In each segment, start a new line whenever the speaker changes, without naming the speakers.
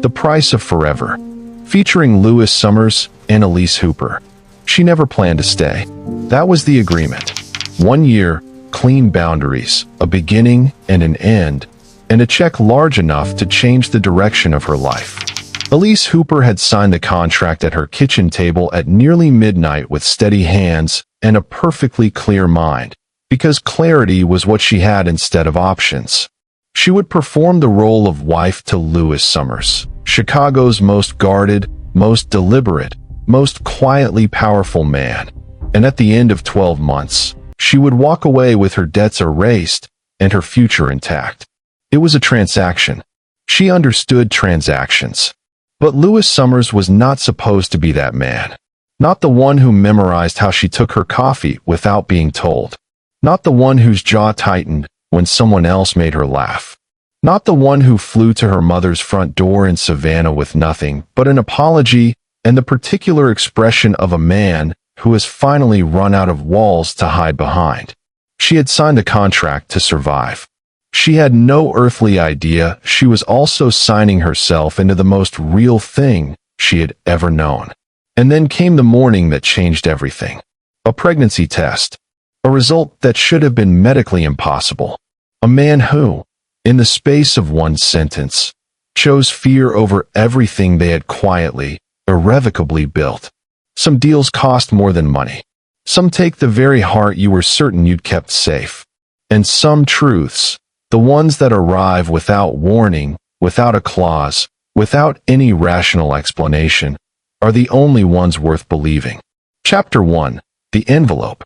The Price of Forever, featuring Lewis Summers and Elise Hooper. She never planned to stay. That was the agreement. 1 year, clean boundaries, a beginning and an end, and a check large enough to change the direction of her life. Elise Hooper had signed the contract at her kitchen table at nearly midnight with steady hands and a perfectly clear mind, because clarity was what she had instead of options. She would perform the role of wife to Lewis Summers, Chicago's most guarded, most deliberate, most quietly powerful man, and at the end of 12 months, she would walk away with her debts erased and her future intact. It was a transaction. She understood transactions. But Lewis Summers was not supposed to be that man. Not the one who memorized how she took her coffee without being told. Not the one whose jaw tightened when someone else made her laugh. Not the one who flew to her mother's front door in Savannah with nothing but an apology and the particular expression of a man who has finally run out of walls to hide behind. She had signed a contract to survive. She had no earthly idea she was also signing herself into the most real thing she had ever known. And then came the morning that changed everything. A pregnancy test. A result that should have been medically impossible. A man who, in the space of one sentence, chose fear over everything they had quietly, irrevocably built. Some deals cost more than money. Some take the very heart you were certain you'd kept safe. And some truths, the ones that arrive without warning, without a clause, without any rational explanation, are the only ones worth believing. Chapter 1. The Envelope.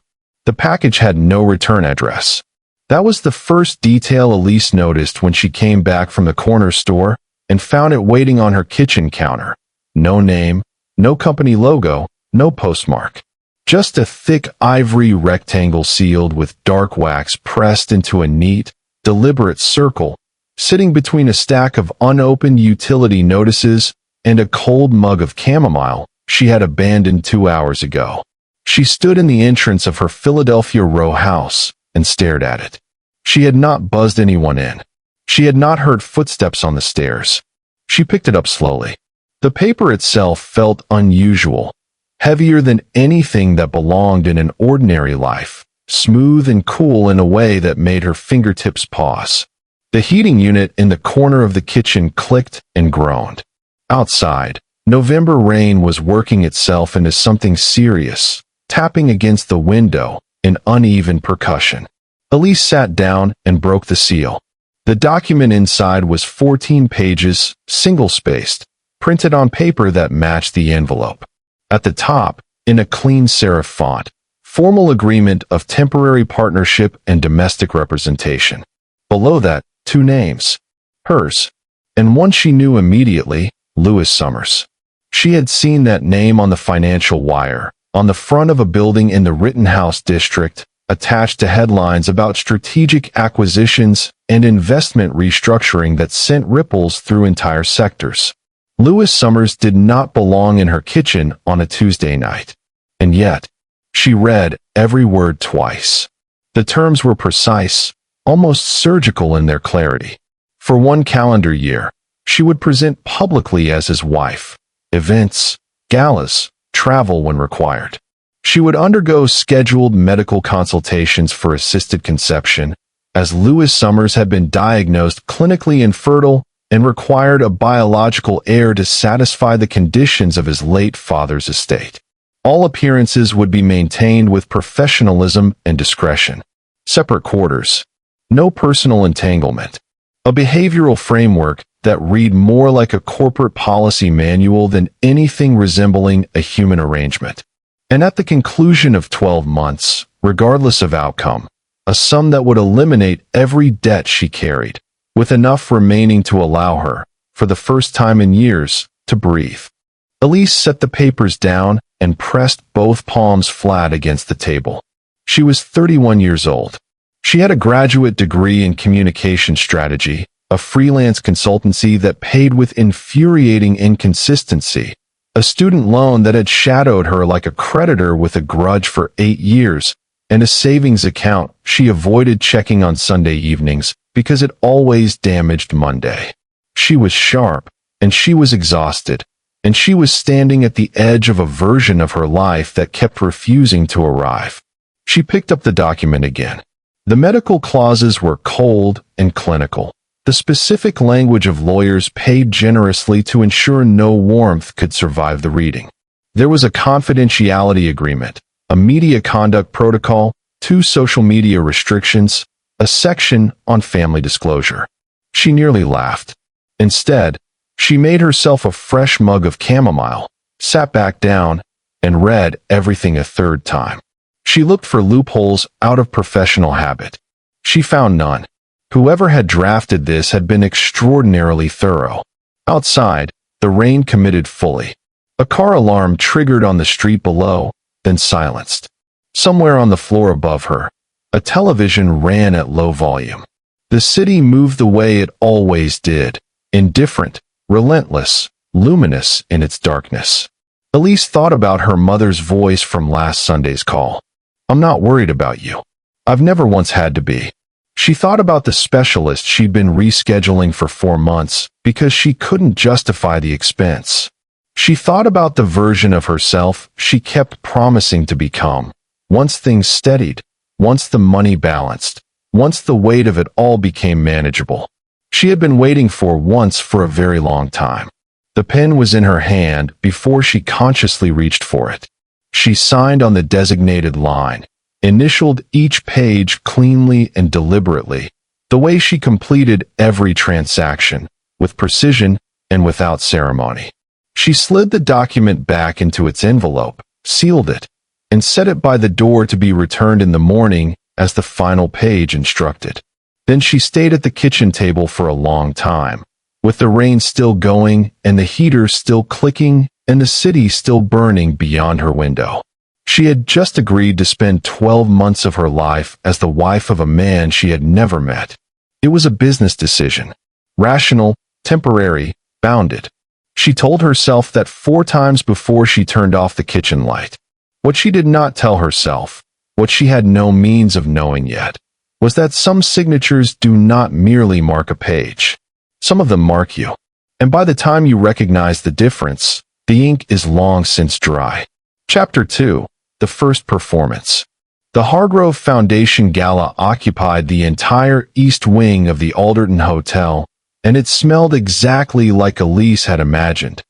The package had no return address. That was the first detail Elise noticed when she came back from the corner store and found it waiting on her kitchen counter. No name, no company logo, no postmark. Just a thick ivory rectangle sealed with dark wax pressed into a neat, deliberate circle, sitting between a stack of unopened utility notices and a cold mug of chamomile she had abandoned 2 hours ago. She stood in the entrance of her Philadelphia row house and stared at it. She had not buzzed anyone in. She had not heard footsteps on the stairs. She picked it up slowly. The paper itself felt unusual, heavier than anything that belonged in an ordinary life, smooth and cool in a way that made her fingertips pause. The heating unit in the corner of the kitchen clicked and groaned. Outside, November rain was working itself into something serious, tapping against the window in uneven percussion. Elise sat down and broke the seal. The document inside was 14 pages, single-spaced, printed on paper that matched the envelope. At the top, in a clean serif font, formal agreement of temporary partnership and domestic representation. Below that, 2 names. Hers. And one she knew immediately, Lewis Summers. She had seen that name on the financial wire, on the front of a building in the Rittenhouse district, attached to headlines about strategic acquisitions and investment restructuring that sent ripples through entire sectors. Lewis Summers did not belong in her kitchen on a Tuesday night. And yet, she read every word twice. The terms were precise, almost surgical in their clarity. For 1 calendar year, she would present publicly as his wife. Events, galas, travel when required. She would undergo scheduled medical consultations for assisted conception, as Lewis Summers had been diagnosed clinically infertile and required a biological heir to satisfy the conditions of his late father's estate. All appearances would be maintained with professionalism and discretion. Separate quarters. No personal entanglement. A behavioral framework that read more like a corporate policy manual than anything resembling a human arrangement. And at the conclusion of 12 months, regardless of outcome, a sum that would eliminate every debt she carried, with enough remaining to allow her, for the first time in years, to breathe. Elise set the papers down and pressed both palms flat against the table. She was 31 years old. She had a graduate degree in communication strategy, a freelance consultancy that paid with infuriating inconsistency, a student loan that had shadowed her like a creditor with a grudge for 8 years, and a savings account she avoided checking on Sunday evenings because it always damaged Monday. She was sharp, and she was exhausted, and she was standing at the edge of a version of her life that kept refusing to arrive. She picked up the document again. The medical clauses were cold and clinical. The specific language of lawyers paid generously to ensure no warmth could survive the reading. There was a confidentiality agreement, a media conduct protocol, 2 social media restrictions, a section on family disclosure. She nearly laughed. Instead, she made herself a fresh mug of chamomile, sat back down, and read everything a third time. She looked for loopholes out of professional habit. She found none. Whoever had drafted this had been extraordinarily thorough. Outside, the rain committed fully. A car alarm triggered on the street below, then silenced. Somewhere on the floor above her, a television ran at low volume. The city moved the way it always did, indifferent, relentless, luminous in its darkness. Elise thought about her mother's voice from last Sunday's call. "I'm not worried about you. I've never once had to be." She thought about the specialist she'd been rescheduling for 4 months because she couldn't justify the expense. She thought about the version of herself she kept promising to become, once things steadied, once the money balanced, once the weight of it all became manageable. She had been waiting for once for a very long time. The pen was in her hand before she consciously reached for it. She signed on the designated line, initialed each page cleanly and deliberately, the way she completed every transaction, with precision and without ceremony. She slid the document back into its envelope, sealed it, and set it by the door to be returned in the morning as the final page instructed. Then she stayed at the kitchen table for a long time, with the rain still going and the heater still clicking and the city still burning beyond her window. She had just agreed to spend 12 months of her life as the wife of a man she had never met. It was a business decision. Rational, temporary, bounded. She told herself that 4 times before she turned off the kitchen light. What she did not tell herself, what she had no means of knowing yet, was that some signatures do not merely mark a page. Some of them mark you. And by the time you recognize the difference, the ink is long since dry. Chapter 2. The First Performance. The Hargrove Foundation Gala occupied the entire east wing of the Alderton Hotel, and it smelled exactly like Elise had imagined.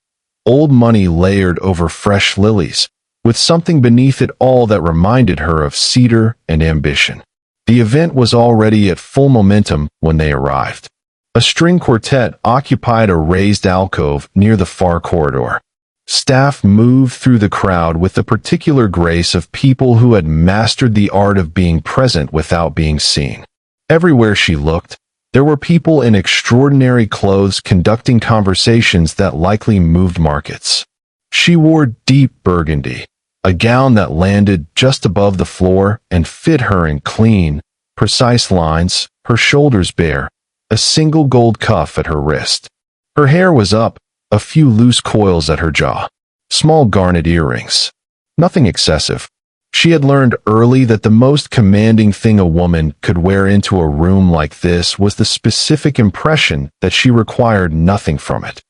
Old money layered over fresh lilies, with something beneath it all that reminded her of cedar and ambition. The event was already at full momentum when they arrived. A string quartet occupied a raised alcove near the far corridor. Staff moved through the crowd with the particular grace of people who had mastered the art of being present without being seen. Everywhere she looked, there were people in extraordinary clothes conducting conversations that likely moved markets. She wore deep burgundy, a gown that landed just above the floor and fit her in clean, precise lines, her shoulders bare, a single gold cuff at her wrist. Her hair was up, a few loose coils at her jaw, small garnet earrings. Nothing excessive. She had learned early that the most commanding thing a woman could wear into a room like this was the specific impression that she required nothing from it.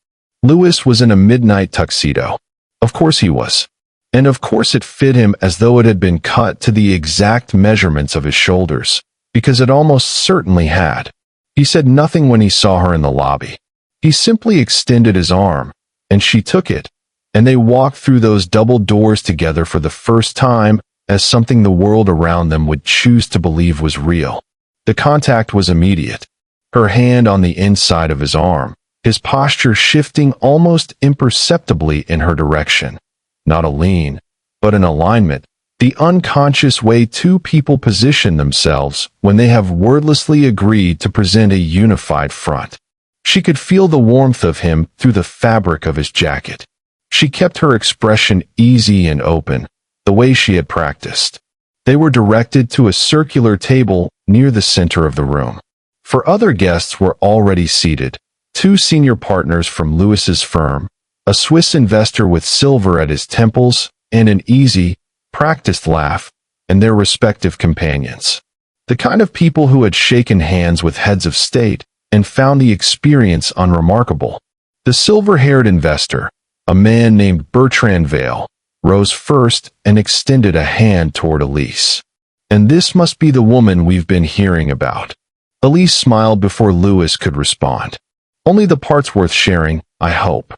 Louis was in a midnight tuxedo. Of course he was. And of course it fit him as though it had been cut to the exact measurements of his shoulders, because it almost certainly had. He said nothing when he saw her in the lobby. He simply extended his arm, and she took it, and they walked through those double doors together for the first time as something the world around them would choose to believe was real. The contact was immediate. Her hand on the inside of his arm, his posture shifting almost imperceptibly in her direction. Not a lean, but an alignment, the unconscious way two people position themselves when they have wordlessly agreed to present a unified front. She could feel the warmth of him through the fabric of his jacket. She kept her expression easy and open, the way she had practiced. They were directed to a circular table near the center of the room. For other guests were already seated, 2 senior partners from Louis's firm, a Swiss investor with silver at his temples, and an easy, practiced laugh, and their respective companions. The kind of people who had shaken hands with heads of state and found the experience unremarkable. The silver-haired investor, a man named Bertrand Vale, rose first and extended a hand toward Elise. "And this must be the woman we've been hearing about." Elise smiled before Lewis could respond. "Only the parts worth sharing, I hope."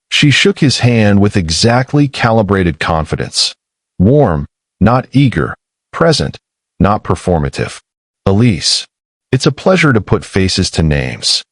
She shook his hand with exactly calibrated confidence. Warm, not eager. Present, not performative. "Elise, it's a pleasure to put faces to names."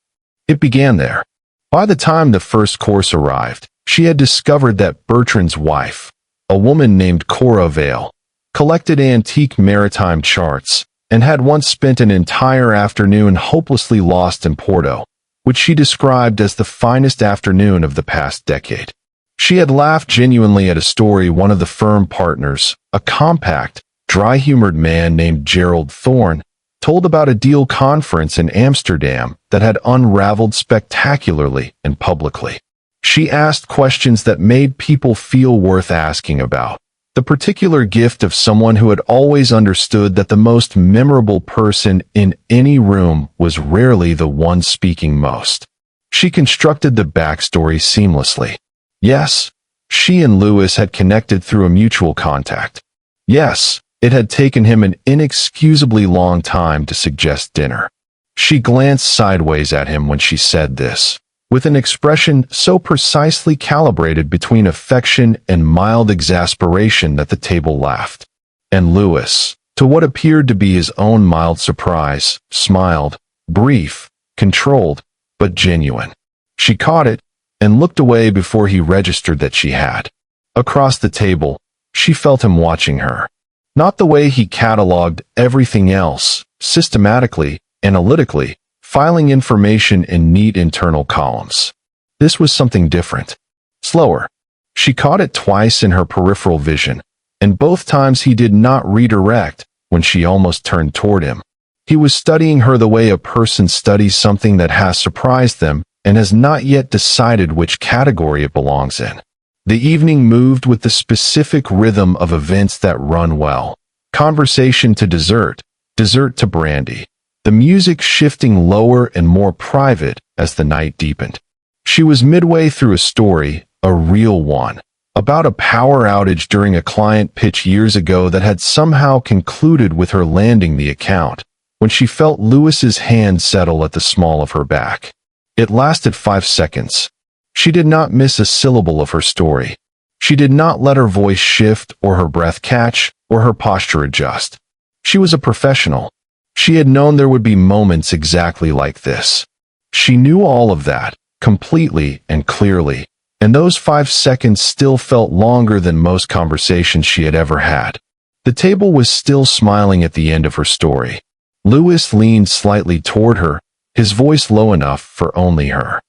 It began there. By the time the first course arrived, she had discovered that Bertrand's wife, a woman named Cora Vale, collected antique maritime charts and had once spent an entire afternoon hopelessly lost in Porto, which she described as the finest afternoon of the past decade. She had laughed genuinely at a story one of the firm partners, a compact, dry-humored man named Gerald Thorne, told about a deal conference in Amsterdam that had unraveled spectacularly and publicly. She asked questions that made people feel worth asking about. The particular gift of someone who had always understood that the most memorable person in any room was rarely the one speaking most. She constructed the backstory seamlessly. Yes, she and Lewis had connected through a mutual contact. Yes, it had taken him an inexcusably long time to suggest dinner. She glanced sideways at him when she said this, with an expression so precisely calibrated between affection and mild exasperation that the table laughed. And Lewis, to what appeared to be his own mild surprise, smiled, brief, controlled, but genuine. She caught it, and looked away before he registered that she had. Across the table, she felt him watching her. Not the way he cataloged everything else, systematically, analytically, filing information in neat internal columns. This was something different. Slower. She caught it twice in her peripheral vision, and both times he did not redirect when she almost turned toward him. He was studying her the way a person studies something that has surprised them and has not yet decided which category it belongs in. The evening moved with the specific rhythm of events that run well. Conversation to dessert, dessert to brandy. The music shifting lower and more private as the night deepened. She was midway through a story, a real one, about a power outage during a client pitch years ago that had somehow concluded with her landing the account, when she felt Lewis's hand settle at the small of her back. It lasted 5 seconds. She did not miss a syllable of her story. She did not let her voice shift or her breath catch or her posture adjust. She was a professional. She had known there would be moments exactly like this. She knew all of that, completely and clearly, and those 5 seconds still felt longer than most conversations she had ever had. The table was still smiling at the end of her story. Lewis leaned slightly toward her, his voice low enough for only her.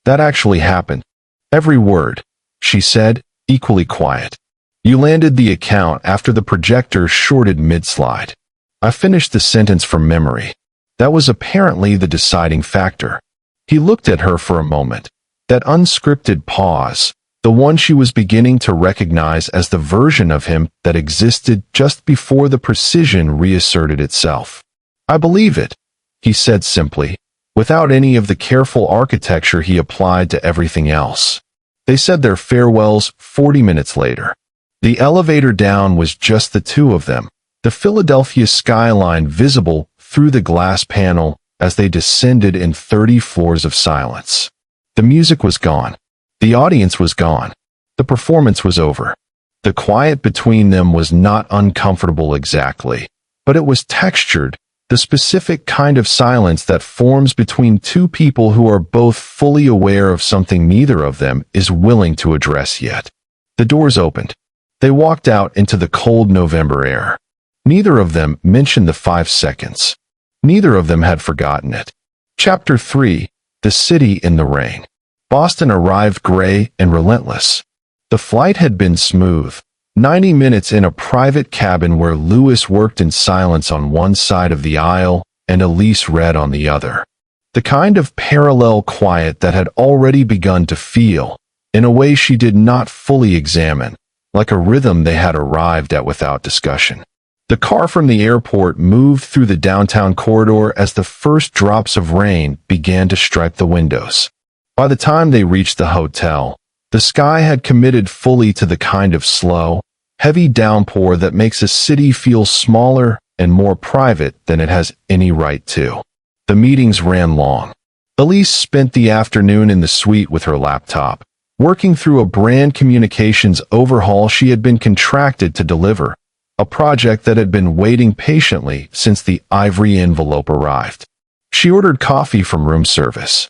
"That actually happened. Every word," she said, equally quiet. "You landed the account after the projector shorted mid-slide." I finished the sentence from memory. That was apparently the deciding factor. He looked at her for a moment. That unscripted pause, the one she was beginning to recognize as the version of him that existed just before the precision reasserted itself. "I believe it," he said simply, without any of the careful architecture he applied to everything else. They said their farewells 40 minutes later. The elevator down was just the two of them, the Philadelphia skyline visible through the glass panel as they descended in 30 floors of silence. The music was gone. The audience was gone. The performance was over. The quiet between them was not uncomfortable exactly, but it was textured, the specific kind of silence that forms between two people who are both fully aware of something neither of them is willing to address yet. The doors opened. They walked out into the cold November air. Neither of them mentioned the 5 seconds. Neither of them had forgotten it. Chapter 3: The City in the Rain. Boston arrived gray and relentless. The flight had been smooth. 90 minutes in a private cabin where Lewis worked in silence on one side of the aisle and Elise read on the other. The kind of parallel quiet that had already begun to feel, in a way she did not fully examine, like a rhythm they had arrived at without discussion. The car from the airport moved through the downtown corridor as the first drops of rain began to strike the windows. By the time they reached the hotel, the sky had committed fully to the kind of slow, heavy downpour that makes a city feel smaller and more private than it has any right to. The meetings ran long. Elise spent the afternoon in the suite with her laptop, working through a brand communications overhaul she had been contracted to deliver, a project that had been waiting patiently since the ivory envelope arrived. She ordered coffee from room service.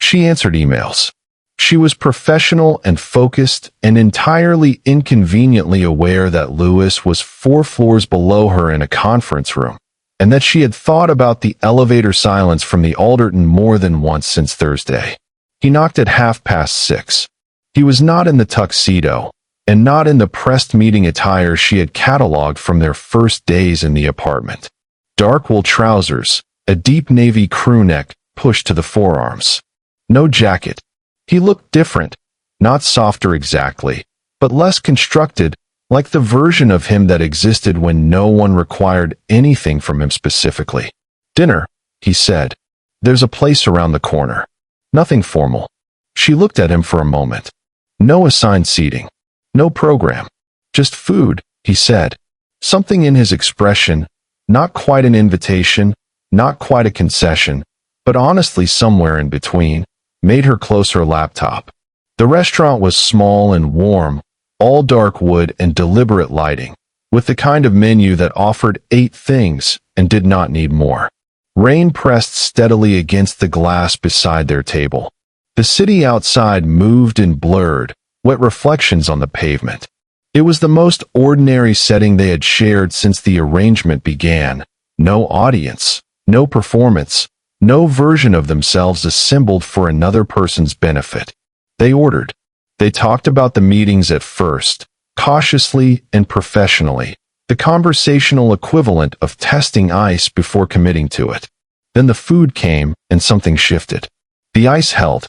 She answered emails. She was professional and focused and entirely inconveniently aware that Lewis was 4 floors below her in a conference room, and that she had thought about the elevator silence from the Alderton more than once since Thursday. He knocked at 6:30. He was not in the tuxedo, and not in the pressed meeting attire she had catalogued from their first days in the apartment. Dark wool trousers, a deep navy crew neck pushed to the forearms. No jacket. He looked different, not softer exactly, but less constructed, like the version of him that existed when no one required anything from him specifically. "Dinner," he said. "There's a place around the corner." Nothing formal. She looked at him for a moment. No assigned seating. No program. "Just food," he said. Something in his expression, not quite an invitation, not quite a concession, but honestly somewhere in between, made her close her laptop. The restaurant was small and warm, all dark wood and deliberate lighting, with the kind of menu that offered 8 things and did not need more. Rain pressed steadily against the glass beside their table. The city outside moved and blurred, wet reflections on the pavement. It was the most ordinary setting they had shared since the arrangement began. No audience, no performance, no version of themselves assembled for another person's benefit. They ordered. They talked about the meetings at first, cautiously and professionally, the conversational equivalent of testing ice before committing to it. Then the food came, and something shifted. The ice held.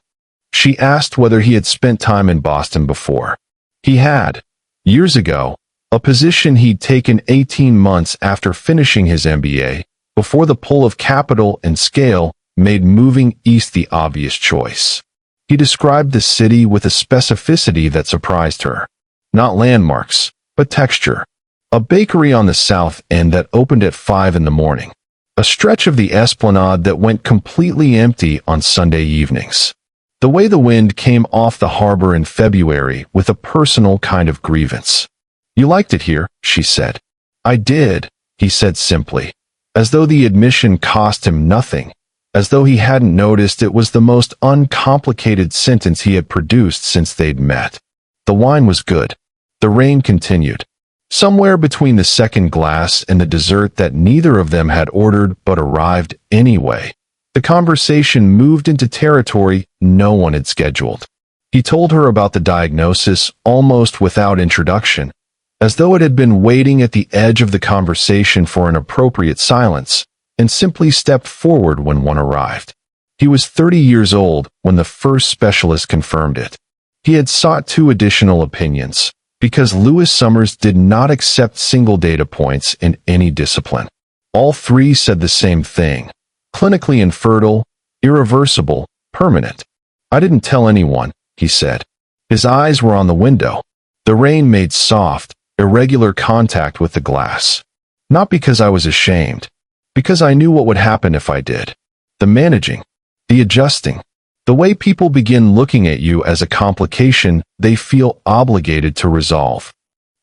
She asked whether he had spent time in Boston before. He had. Years ago, a position he'd taken 18 months after finishing his MBA, before the pull of capital and scale made moving east the obvious choice. He described the city with a specificity that surprised her. Not landmarks, but texture. A bakery on the south end that opened at 5 in the morning. A stretch of the esplanade that went completely empty on Sunday evenings. The way the wind came off the harbor in February with a personal kind of grievance. "You liked it here," she said. "I did," he said simply, as though the admission cost him nothing, as though he hadn't noticed it was the most uncomplicated sentence he had produced since they'd met. The wine was good. The rain continued. Somewhere between the second glass and the dessert that neither of them had ordered but arrived anyway, the conversation moved into territory no one had scheduled. He told her about the diagnosis almost without introduction, as though it had been waiting at the edge of the conversation for an appropriate silence, and simply stepped forward when one arrived. He was 30 years old when the first specialist confirmed it. He had sought 2 additional opinions, because Lewis Summers did not accept single data points in any discipline. All 3 said the same thing: clinically infertile, irreversible, permanent. "I didn't tell anyone," he said. His eyes were on the window. The rain made soft, irregular contact with the glass. "Not because I was ashamed. Because I knew what would happen if I did. The managing. The adjusting. The way people begin looking at you as a complication they feel obligated to resolve."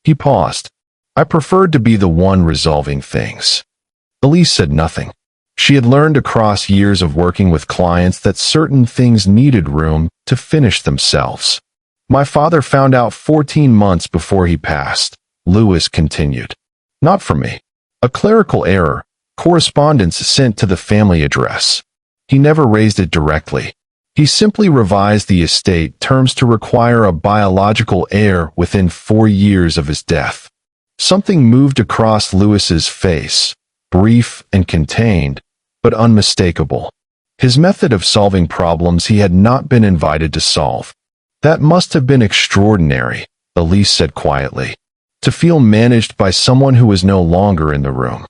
He paused. "I preferred to be the one resolving things." Elise said nothing. She had learned across years of working with clients that certain things needed room to finish themselves. "My father found out 14 months before he passed," Lewis continued. "Not from me. A clerical error, correspondence sent to the family address. He never raised it directly. He simply revised the estate terms to require a biological heir within 4 years of his death." Something moved across Lewis's face, brief and contained, but unmistakable. His method of solving problems he had not been invited to solve. "That must have been extraordinary," Elise said quietly, "to feel managed by someone who was no longer in the room."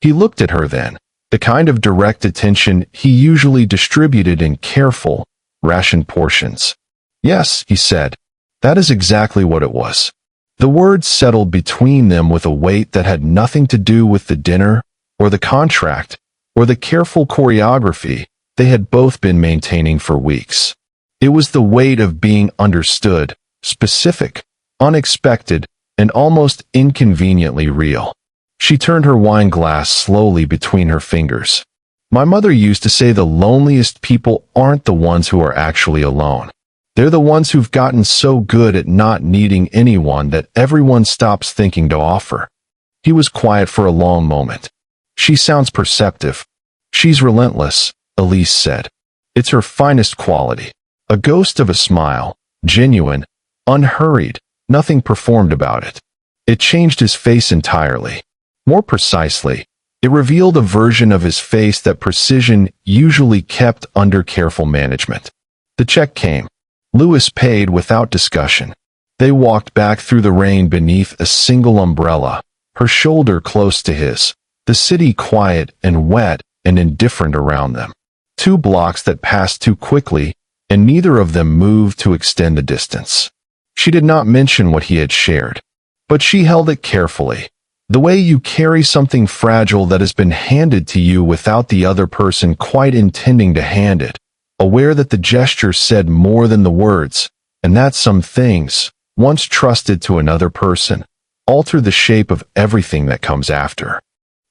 He looked at her then, the kind of direct attention he usually distributed in careful, Rationed portions. Yes, he said. That is exactly what it was. The words settled between them with a weight that had nothing to do with the dinner, or the contract, or the careful choreography they had both been maintaining for weeks. It was the weight of being understood, specific, unexpected, and almost inconveniently real. She turned her wine glass slowly between her fingers. My mother used to say the loneliest people aren't the ones who are actually alone. They're the ones who've gotten so good at not needing anyone that everyone stops thinking to offer. He was quiet for a long moment. She sounds perceptive. She's relentless, Elise said. It's her finest quality. A ghost of a smile, genuine, unhurried, nothing performed about it. It changed his face entirely. More precisely, it revealed a version of his face that precision usually kept under careful management. The check came. Louis paid without discussion. They walked back through the rain beneath a single umbrella, her shoulder close to his, the city quiet and wet and indifferent around them. 2 blocks that passed too quickly, and neither of them moved to extend the distance. She did not mention what he had shared, but she held it carefully. The way you carry something fragile that has been handed to you without the other person quite intending to hand it, aware that the gesture said more than the words, and that some things, once trusted to another person, alter the shape of everything that comes after.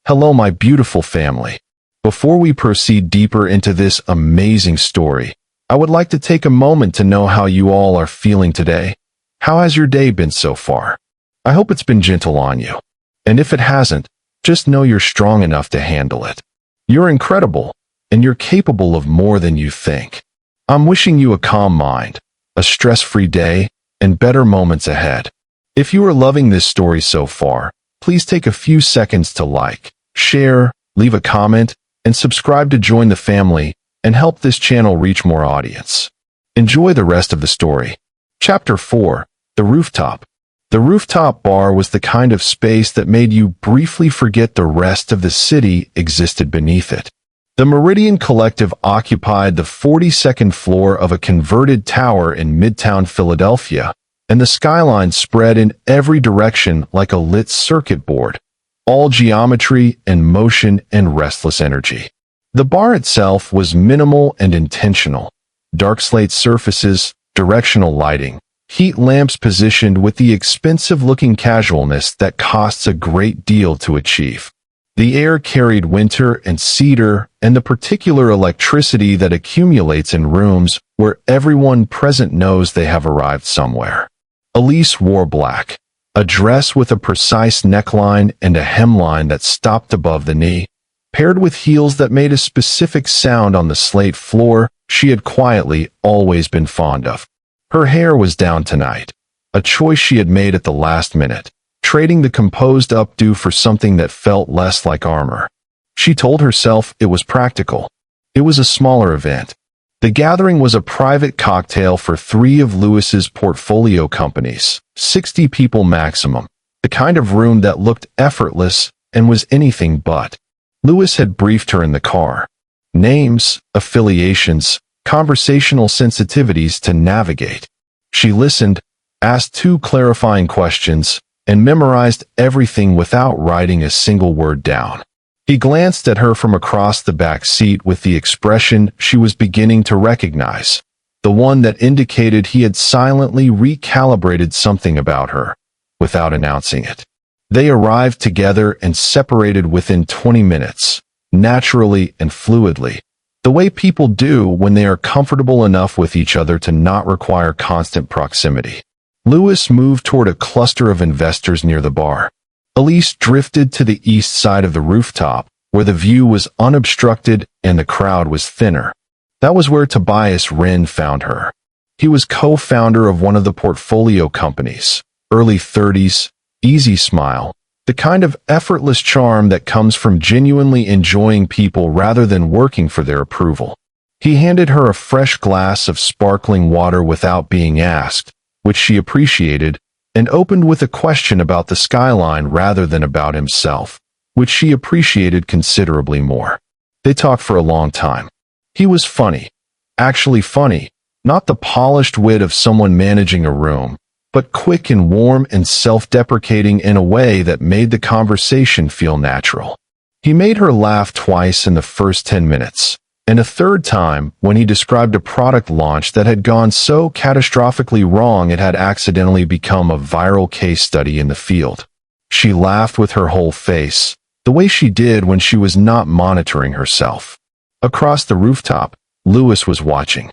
Hello, my beautiful family. Before we proceed deeper into this amazing story, I would like to take a moment to know how you all are feeling today. How has your day been so far? I hope it's been gentle on you. And if it hasn't, just know you're strong enough to handle it. You're incredible, and you're capable of more than you think. I'm wishing you a calm mind, a stress-free day, and better moments ahead. If you are loving this story so far, please take a few seconds to like, share, leave a comment, and subscribe to join the family and help this channel reach more audience. Enjoy the rest of the story. Chapter 4, The Rooftop. The rooftop bar was the kind of space that made you briefly forget the rest of the city existed beneath it. The Meridian Collective occupied the 42nd floor of a converted tower in Midtown Philadelphia, and the skyline spread in every direction like a lit circuit board, all geometry and motion and restless energy. The bar itself was minimal and intentional. Dark slate surfaces, directional lighting, heat lamps positioned with the expensive-looking casualness that costs a great deal to achieve. The air carried winter and cedar and the particular electricity that accumulates in rooms where everyone present knows they have arrived somewhere. Elise wore black, a dress with a precise neckline and a hemline that stopped above the knee, paired with heels that made a specific sound on the slate floor she had quietly always been fond of. Her hair was down tonight, a choice she had made at the last minute, trading the composed updo for something that felt less like armor. She told herself it was practical. It was a smaller event. The gathering was a private cocktail for 3 of Louis's portfolio companies, 60 people maximum, the kind of room that looked effortless and was anything but. Louis had briefed her in the car. Names, affiliations, conversational sensitivities to navigate. She listened, asked 2 clarifying questions, and memorized everything without writing a single word down. He glanced at her from across the back seat with the expression she was beginning to recognize, the one that indicated he had silently recalibrated something about her, without announcing it. They arrived together and separated within 20 minutes, naturally and fluidly, the way people do when they are comfortable enough with each other to not require constant proximity. Louis moved toward a cluster of investors near the bar. Elise drifted to the east side of the rooftop, where the view was unobstructed and the crowd was thinner. That was where Tobias Wren found her. He was co-founder of one of the portfolio companies, early 30s, easy smile, the kind of effortless charm that comes from genuinely enjoying people rather than working for their approval. He handed her a fresh glass of sparkling water without being asked, which she appreciated, and opened with a question about the skyline rather than about himself, which she appreciated considerably more. They talked for a long time. He was funny, actually funny, Not the polished wit of someone managing a room, but quick and warm and self-deprecating in a way that made the conversation feel natural. He made her laugh twice in the first 10 minutes, and a third time when he described a product launch that had gone so catastrophically wrong it had accidentally become a viral case study in the field. She laughed with her whole face, the way she did when she was not monitoring herself. Across the rooftop, Lewis was watching.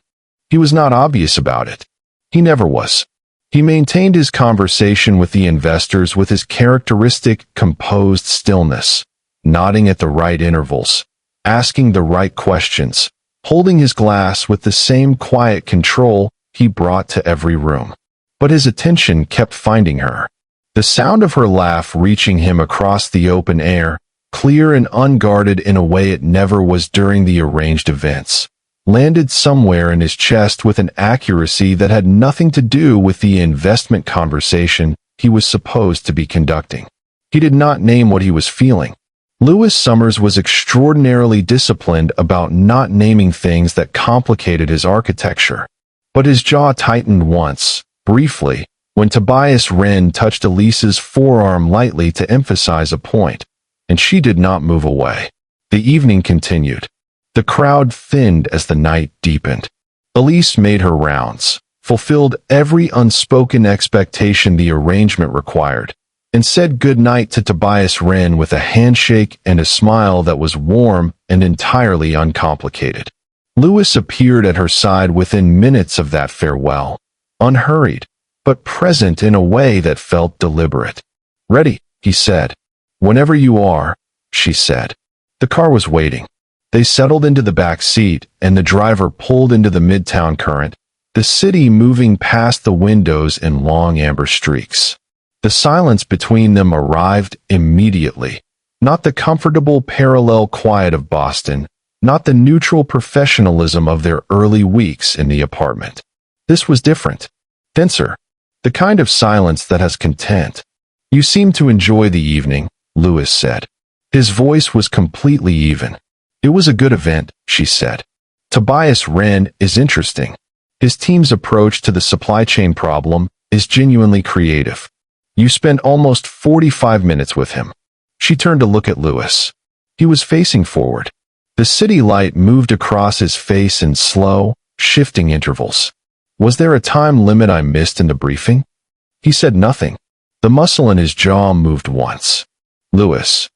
He was not obvious about it. He never was. He maintained his conversation with the investors with his characteristic, composed stillness, nodding at the right intervals, asking the right questions, holding his glass with the same quiet control he brought to every room. But his attention kept finding her. The sound of her laugh reaching him across the open air, clear and unguarded in a way it never was during the arranged events, landed somewhere in his chest with an accuracy that had nothing to do with the investment conversation he was supposed to be conducting. He did not name what he was feeling. Lewis Summers was extraordinarily disciplined about not naming things that complicated his architecture. But his jaw tightened once, briefly, when Tobias Wren touched Elise's forearm lightly to emphasize a point, and she did not move away. The evening continued. The crowd thinned as the night deepened. Elise made her rounds, fulfilled every unspoken expectation the arrangement required, and said good night to Tobias Wren with a handshake and a smile that was warm and entirely uncomplicated. Lewis appeared at her side within minutes of that farewell, unhurried, but present in a way that felt deliberate. "Ready," he said. "Whenever you are," she said. The car was waiting. They settled into the back seat, and the driver pulled into the Midtown Current, the city moving past the windows in long amber streaks. The silence between them arrived immediately. Not the comfortable parallel quiet of Boston, not the neutral professionalism of their early weeks in the apartment. This was different, denser, the kind of silence that has content. "You seem to enjoy the evening," Lewis said. His voice was completely even. "It was a good event," she said. "Tobias Wren is interesting. His team's approach to the supply chain problem is genuinely creative. You spent almost 45 minutes with him." She turned to look at Lewis. He was facing forward. The city light moved across his face in slow, shifting intervals. "Was there a time limit I missed in the briefing?" He said nothing. The muscle in his jaw moved once. "Lewis."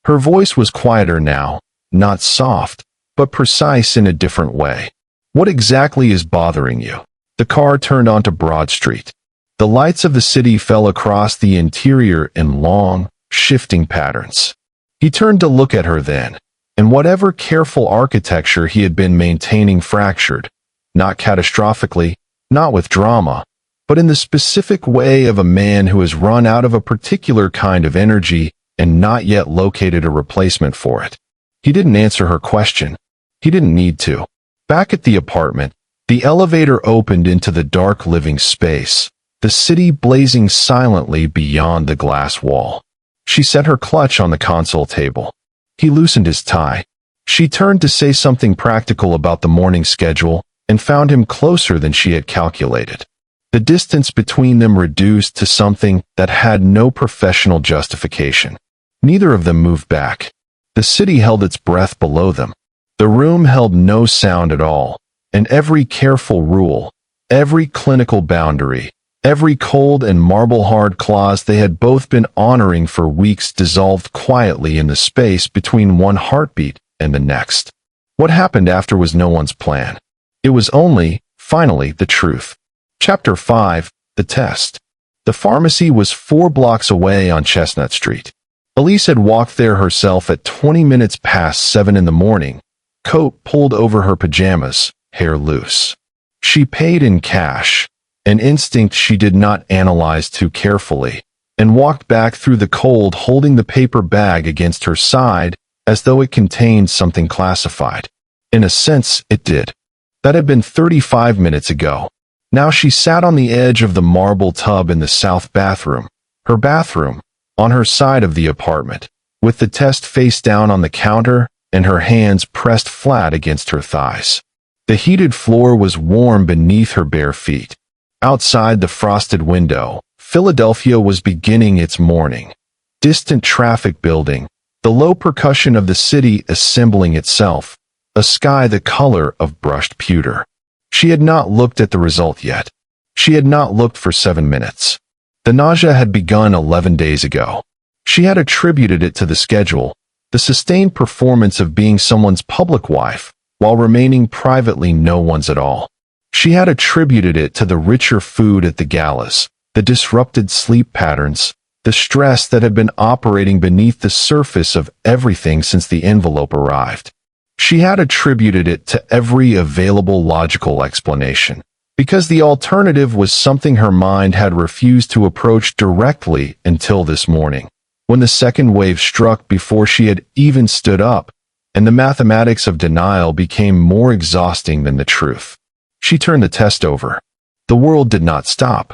Her voice was quieter now, not soft, but precise in a different way. "What exactly is bothering you?" The car turned onto Broad Street. The lights of the city fell across the interior in long, shifting patterns. He turned to look at her then, and whatever careful architecture he had been maintaining fractured, not catastrophically, not with drama, but in the specific way of a man who has run out of a particular kind of energy and not yet located a replacement for it. He didn't answer her question. He didn't need to. Back at the apartment, the elevator opened into the dark living space, the city blazing silently beyond the glass wall. She set her clutch on the console table. He loosened his tie. She turned to say something practical about the morning schedule and found him closer than she had calculated. The distance between them reduced to something that had no professional justification. Neither of them moved back. The city held its breath below them. The room held no sound at all, and every careful rule, every clinical boundary, every cold and marble-hard clause they had both been honoring for weeks dissolved quietly in the space between one heartbeat and the next. What happened after was no one's plan. It was only, finally, the truth. Chapter 5, The Test. The pharmacy was 4 blocks away on Chestnut Street. Elise had walked there herself at 20 minutes past 7 in the morning, coat pulled over her pajamas, hair loose. She paid in cash, an instinct she did not analyze too carefully, and walked back through the cold holding the paper bag against her side as though it contained something classified. In a sense, it did. That had been 35 minutes ago. Now she sat on the edge of the marble tub in the south bathroom, her bathroom, on her side of the apartment, with the test face down on the counter and her hands pressed flat against her thighs. The heated floor was warm beneath her bare feet. Outside the frosted window, Philadelphia was beginning its morning. Distant traffic building, the low percussion of the city assembling itself, a sky the color of brushed pewter. She had not looked at the result yet. She had not looked for 7 minutes. The nausea had begun 11 days ago. She had attributed it to the schedule, the sustained performance of being someone's public wife, while remaining privately no one's at all. She had attributed it to the richer food at the galas, the disrupted sleep patterns, the stress that had been operating beneath the surface of everything since the envelope arrived. She had attributed it to every available logical explanation, because the alternative was something her mind had refused to approach directly until this morning, when the second wave struck before she had even stood up, and the mathematics of denial became more exhausting than the truth. She turned the test over. The world did not stop.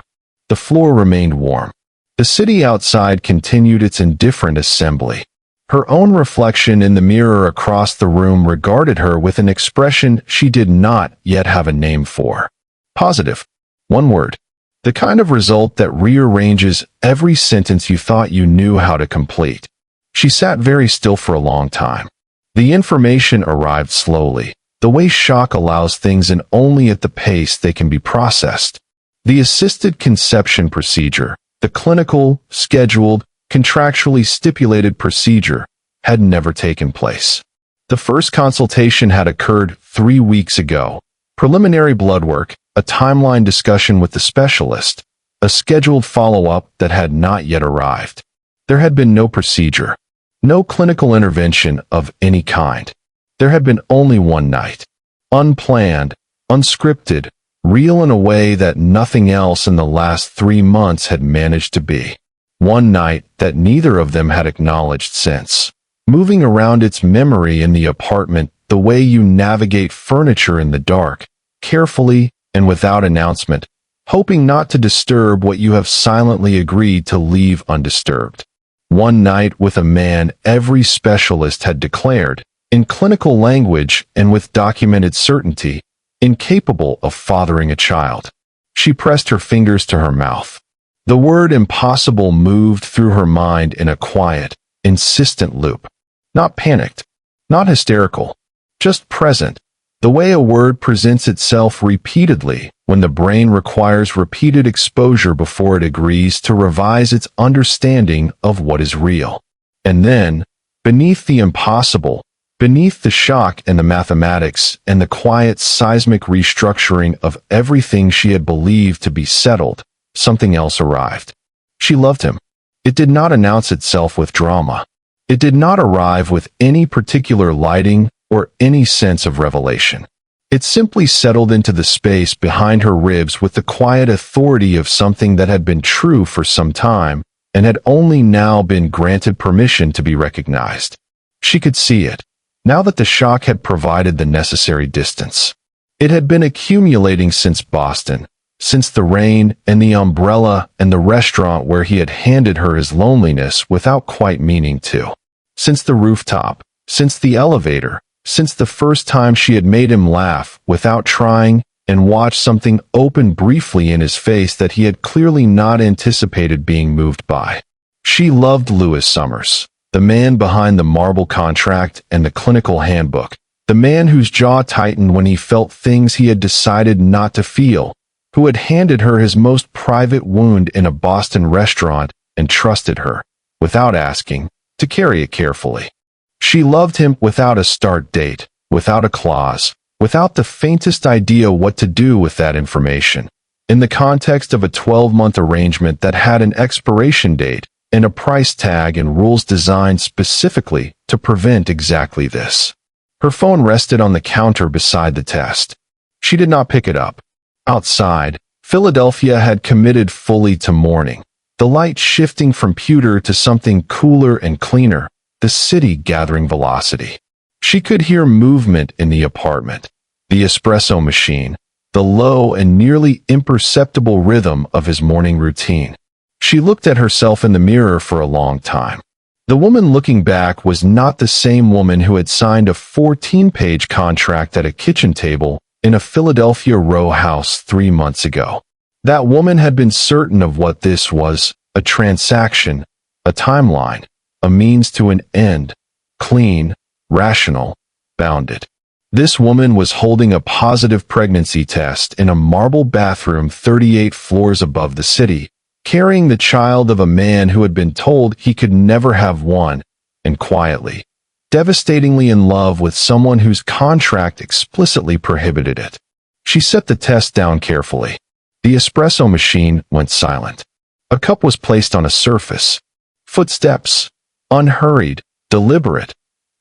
The floor remained warm. The city outside continued its indifferent assembly. Her own reflection in the mirror across the room regarded her with an expression she did not yet have a name for. Positive. One word. The kind of result that rearranges every sentence you thought you knew how to complete. She sat very still for a long time. The information arrived slowly, the way shock allows things in only at the pace they can be processed. The assisted conception procedure, the clinical, scheduled, contractually stipulated procedure, had never taken place. The first consultation had occurred 3 weeks ago. Preliminary blood work, a timeline discussion with the specialist, a scheduled follow-up that had not yet arrived. There had been no procedure, no clinical intervention of any kind. There had been only one night. Unplanned, unscripted, real in a way that nothing else in the last 3 months had managed to be. One night that neither of them had acknowledged since. Moving around its memory in the apartment the way you navigate furniture in the dark, carefully and without announcement, hoping not to disturb what you have silently agreed to leave undisturbed. One night with a man every specialist had declared, in clinical language and with documented certainty, incapable of fathering a child. She pressed her fingers to her mouth. The word impossible moved through her mind in a quiet, insistent loop. Not panicked, not hysterical, just present, the way a word presents itself repeatedly when the brain requires repeated exposure before it agrees to revise its understanding of what is real. And then, beneath the impossible, beneath the shock and the mathematics and the quiet seismic restructuring of everything she had believed to be settled, something else arrived. She loved him. It did not announce itself with drama. It did not arrive with any particular lighting or any sense of revelation. It simply settled into the space behind her ribs with the quiet authority of something that had been true for some time and had only now been granted permission to be recognized. She could see it, now that the shock had provided the necessary distance. It had been accumulating since Boston, since the rain and the umbrella and the restaurant where he had handed her his loneliness without quite meaning to. Since the rooftop, since the elevator, since the first time she had made him laugh without trying and watched something open briefly in his face that he had clearly not anticipated being moved by. She loved Lewis Summers, the man behind the marble contract and the clinical handbook, the man whose jaw tightened when he felt things he had decided not to feel, who had handed her his most private wound in a Boston restaurant and trusted her, without asking, to carry it carefully. She loved him without a start date, without a clause, without the faintest idea what to do with that information, in the context of a 12-month arrangement that had an expiration date and a price tag and rules designed specifically to prevent exactly this. Her phone rested on the counter beside the test. She did not pick it up. Outside, Philadelphia had committed fully to morning, the light shifting from pewter to something cooler and cleaner, the city gathering velocity. She could hear movement in the apartment, the espresso machine, the low and nearly imperceptible rhythm of his morning routine. She looked at herself in the mirror for a long time. The woman looking back was not the same woman who had signed a 14-page contract at a kitchen table in a Philadelphia row house 3 months ago. That woman had been certain of what this was: a transaction, a timeline, a means to an end, clean, rational, bounded. This woman was holding a positive pregnancy test in a marble bathroom 38 floors above the city, carrying the child of a man who had been told he could never have one, and quietly, devastatingly in love with someone whose contract explicitly prohibited it. She set the test down carefully. The espresso machine went silent. A cup was placed on a surface. Footsteps, unhurried, deliberate,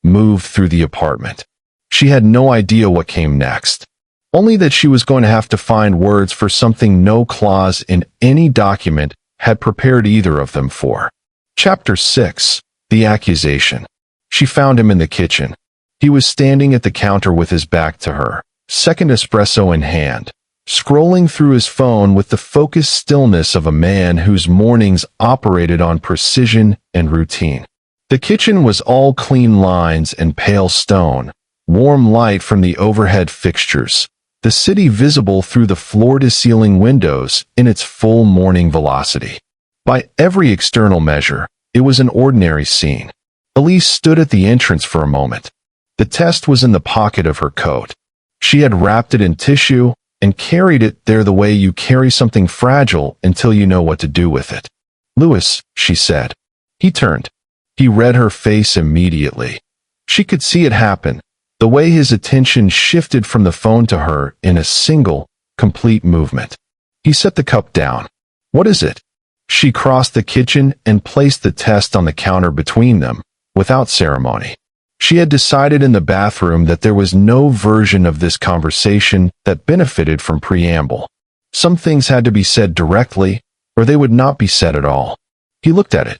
moved through the apartment. She had no idea what came next, only that she was going to have to find words for something no clause in any document had prepared either of them for. Chapter 6. The Accusation. She found him in the kitchen. He was standing at the counter with his back to her, second espresso in hand, scrolling through his phone with the focused stillness of a man whose mornings operated on precision and routine. The kitchen was all clean lines and pale stone, warm light from the overhead fixtures, the city visible through the floor-to-ceiling windows in its full morning velocity. By every external measure, it was an ordinary scene. Elise stood at the entrance for a moment. The test was in the pocket of her coat. She had wrapped it in tissue and carried it there the way you carry something fragile until you know what to do with it. "Louis," she said. He turned. He read her face immediately. She could see it happen, the way his attention shifted from the phone to her in a single, complete movement. He set the cup down. "What is it?" She crossed the kitchen and placed the test on the counter between them, without ceremony. She had decided in the bathroom that there was no version of this conversation that benefited from preamble. Some things had to be said directly, or they would not be said at all. He looked at it,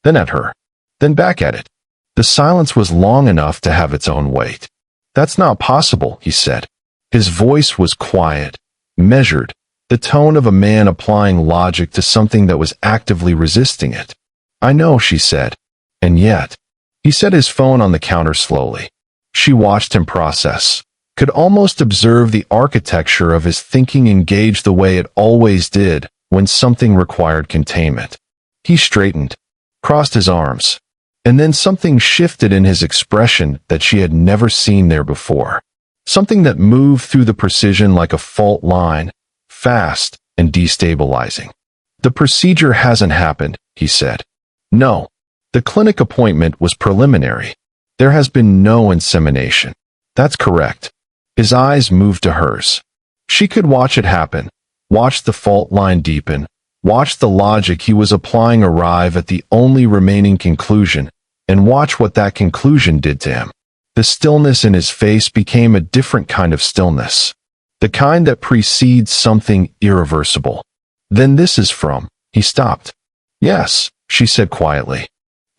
then at her, then back at it. The silence was long enough to have its own weight. "That's not possible," he said. His voice was quiet, measured, the tone of a man applying logic to something that was actively resisting it. "I know," she said. "And yet." He set his phone on the counter slowly. She watched him process, could almost observe the architecture of his thinking engage the way it always did when something required containment. He straightened, crossed his arms, and then something shifted in his expression that she had never seen there before. Something that moved through the precision like a fault line, fast and destabilizing. "The procedure hasn't happened," he said. "No. The clinic appointment was preliminary. There has been no insemination." "That's correct." His eyes moved to hers. She could watch it happen, watch the fault line deepen, watch the logic he was applying arrive at the only remaining conclusion, and watch what that conclusion did to him. The stillness in his face became a different kind of stillness, the kind that precedes something irreversible. "Then this is from..." He stopped. "Yes," she said quietly.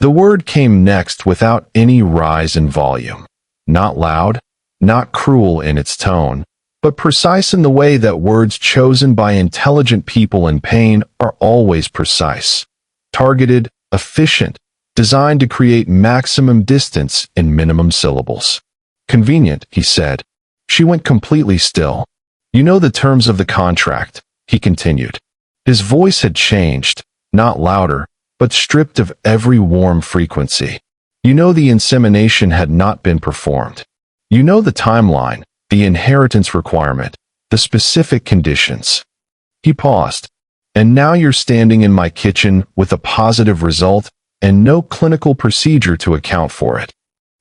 The word came next without any rise in volume. Not loud, not cruel in its tone, but precise in the way that words chosen by intelligent people in pain are always precise. Targeted, efficient, designed to create maximum distance in minimum syllables. "Convenient," he said. She went completely still. "You know the terms of the contract," he continued. His voice had changed, not louder, but stripped of every warm frequency. "You know the insemination had not been performed. You know the timeline, the inheritance requirement, the specific conditions." He paused. "And now you're standing in my kitchen with a positive result and no clinical procedure to account for it."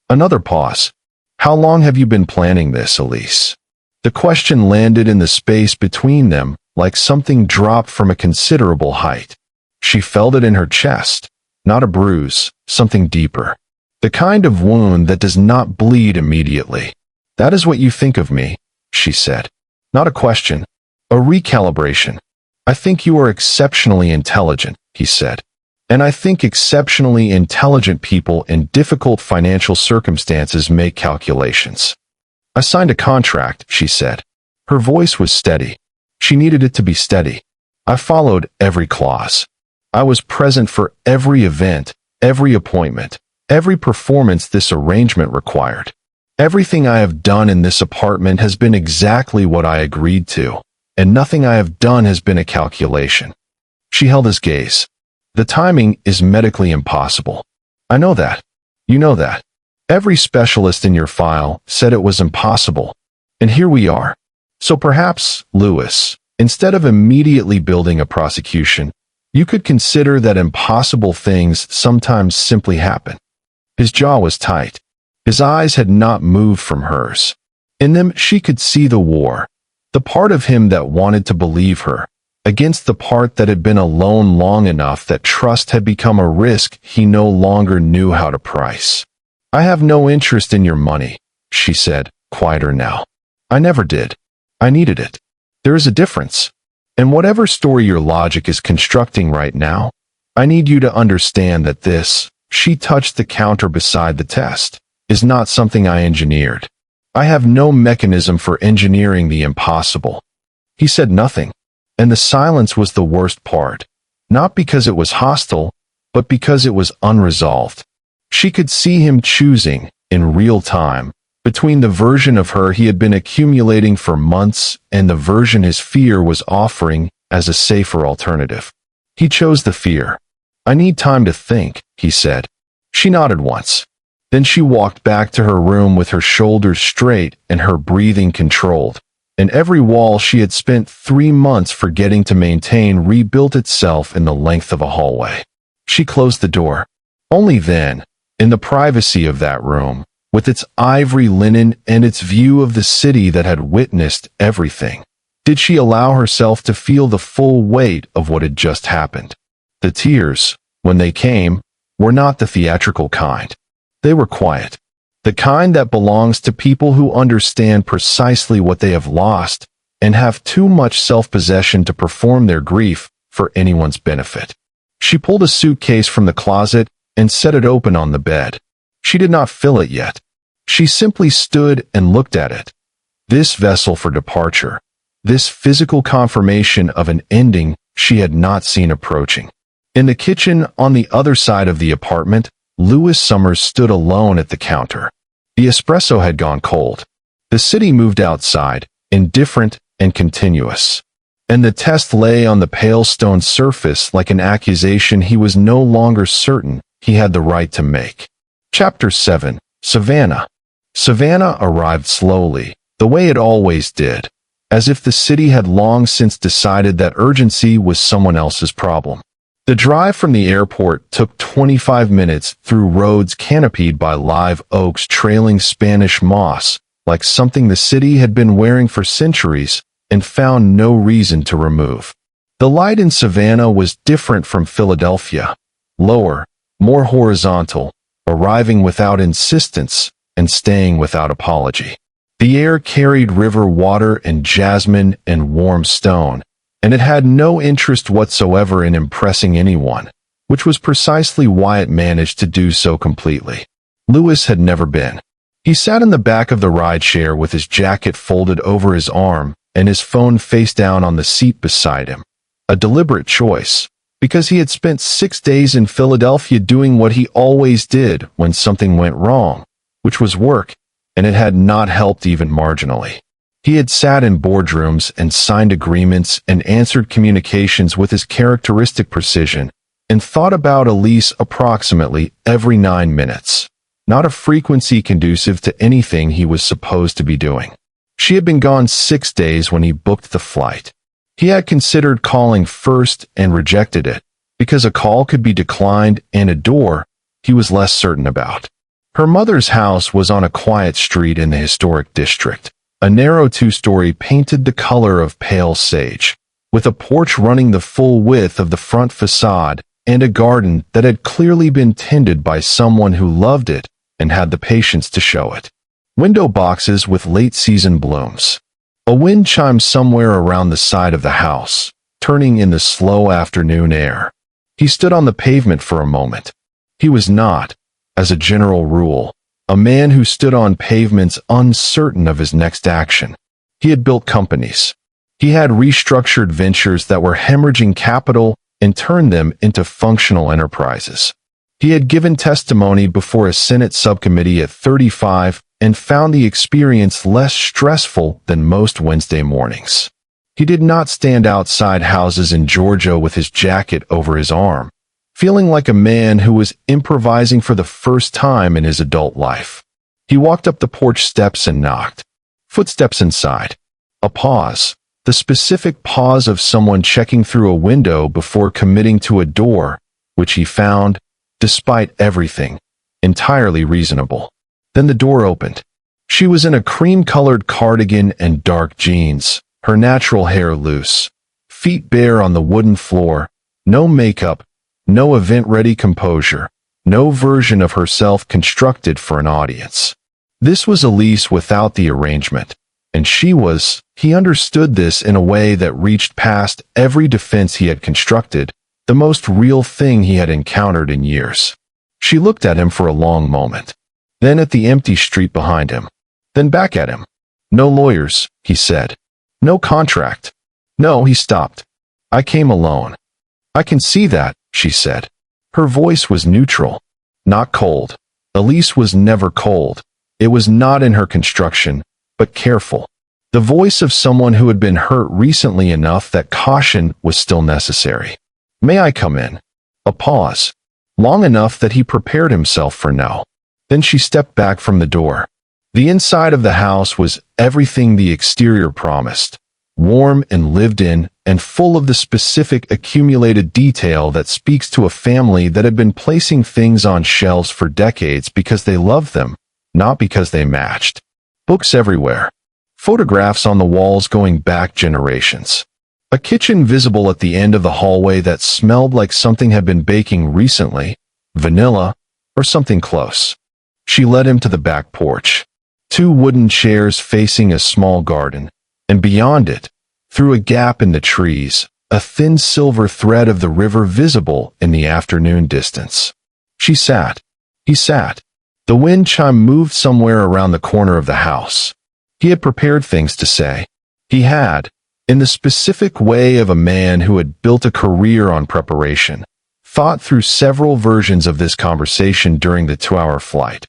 Another pause. "How long have you been planning this, Elise?" The question landed in the space between them like something dropped from a considerable height. She felt it in her chest, not a bruise, something deeper. The kind of wound that does not bleed immediately. "That is what you think of me," she said. Not a question, a recalibration. "I think you are exceptionally intelligent," he said. "And I think exceptionally intelligent people in difficult financial circumstances make calculations." "I signed a contract," she said. Her voice was steady. She needed it to be steady. "I followed every clause. I was present for every event, every appointment, every performance this arrangement required. Everything I have done in this apartment has been exactly what I agreed to, and nothing I have done has been a calculation. She held his gaze. The timing is medically impossible. I know that. You know that. Every specialist in your file said it was impossible. And here we are. So perhaps, Lewis, instead of immediately building a prosecution, you could consider that impossible things sometimes simply happen. His jaw was tight. His eyes had not moved from hers. In them she could see the war, the part of him that wanted to believe her, against the part that had been alone long enough that trust had become a risk he no longer knew how to price. I have no interest in your money, she said, quieter now. I never did. I needed it. There is a difference. And whatever story your logic is constructing right now, I need you to understand that this, she touched the counter beside the test, is not something I engineered. I have no mechanism for engineering the impossible. He said nothing, and the silence was the worst part, not because it was hostile, but because it was unresolved. She could see him choosing, in real time, between the version of her he had been accumulating for months and the version his fear was offering as a safer alternative. He chose the fear. I need time to think, he said. She nodded once. Then she walked back to her room with her shoulders straight and her breathing controlled, and every wall she had spent 3 months forgetting to maintain rebuilt itself in the length of a hallway. She closed the door. Only then, in the privacy of that room, with its ivory linen and its view of the city that had witnessed everything, did she allow herself to feel the full weight of what had just happened. The tears, when they came, were not the theatrical kind. They were quiet. The kind that belongs to people who understand precisely what they have lost and have too much self-possession to perform their grief for anyone's benefit. She pulled a suitcase from the closet and set it open on the bed. She did not fill it yet. She simply stood and looked at it. This vessel for departure, this physical confirmation of an ending she had not seen approaching. In the kitchen on the other side of the apartment, Lewis Summers stood alone at the counter. The espresso had gone cold. The city moved outside, indifferent and continuous. And the test lay on the pale stone surface like an accusation he was no longer certain he had the right to make. Chapter 7. Savannah. Savannah arrived slowly, the way it always did, as if the city had long since decided that urgency was someone else's problem. The drive from the airport took 25 minutes through roads canopied by live oaks trailing Spanish moss, like something the city had been wearing for centuries and found no reason to remove. The light in Savannah was different from Philadelphia, lower, more horizontal, arriving without insistence and staying without apology. The air carried river water and jasmine and warm stone, and it had no interest whatsoever in impressing anyone, which was precisely why it managed to do so completely. Lewis had never been. He sat in the back of the rideshare with his jacket folded over his arm and his phone face down on the seat beside him. A deliberate choice, because he had spent 6 days in Philadelphia doing what he always did when something went wrong, which was work, and it had not helped even marginally. He had sat in boardrooms and signed agreements and answered communications with his characteristic precision, and thought about Elise approximately every 9 minutes, not a frequency conducive to anything he was supposed to be doing. She had been gone 6 days when he booked the flight. He had considered calling first and rejected it, because a call could be declined and a door he was less certain about. Her mother's house was on a quiet street in the historic district. A narrow 2-story painted the color of pale sage, with a porch running the full width of the front facade and a garden that had clearly been tended by someone who loved it and had the patience to show it. Window boxes with late-season blooms. A wind chimed somewhere around the side of the house, turning in the slow afternoon air. He stood on the pavement for a moment. He was not, as a general rule, a man who stood on pavements uncertain of his next action. He had built companies. He had restructured ventures that were hemorrhaging capital and turned them into functional enterprises. He had given testimony before a Senate subcommittee at 35 and found the experience less stressful than most Wednesday mornings. He did not stand outside houses in Georgia with his jacket over his arm, feeling like a man who was improvising for the first time in his adult life. He walked up the porch steps and knocked. Footsteps inside. A pause. The specific pause of someone checking through a window before committing to a door, which he found, despite everything, entirely reasonable. Then the door opened. She was in a cream-colored cardigan and dark jeans, her natural hair loose, feet bare on the wooden floor, no makeup, no event-ready composure, no version of herself constructed for an audience. This was Elise without the arrangement, and he understood this in a way that reached past every defense he had constructed, the most real thing he had encountered in years. She looked at him for a long moment, then at the empty street behind him, then back at him. "No lawyers," he said. "No contract." "No," he stopped. "I came alone." "I can see that," she said. Her voice was neutral, not cold. Elise was never cold. It was not in her construction, but careful. The voice of someone who had been hurt recently enough that caution was still necessary. "May I come in?" A pause. Long enough that he prepared himself for no. Then she stepped back from the door. The inside of the house was everything the exterior promised. Warm and lived in, and full of the specific accumulated detail that speaks to a family that had been placing things on shelves for decades because they loved them, not because they matched. Books everywhere. Photographs on the walls going back generations. A kitchen visible at the end of the hallway that smelled like something had been baking recently, vanilla, or something close. She led him to the back porch. 2 wooden chairs facing a small garden, and beyond it, through a gap in the trees, a thin silver thread of the river visible in the afternoon distance. She sat. He sat. The wind chime moved somewhere around the corner of the house. He had prepared things to say. He had, in the specific way of a man who had built a career on preparation, thought through several versions of this conversation during the 2-hour flight.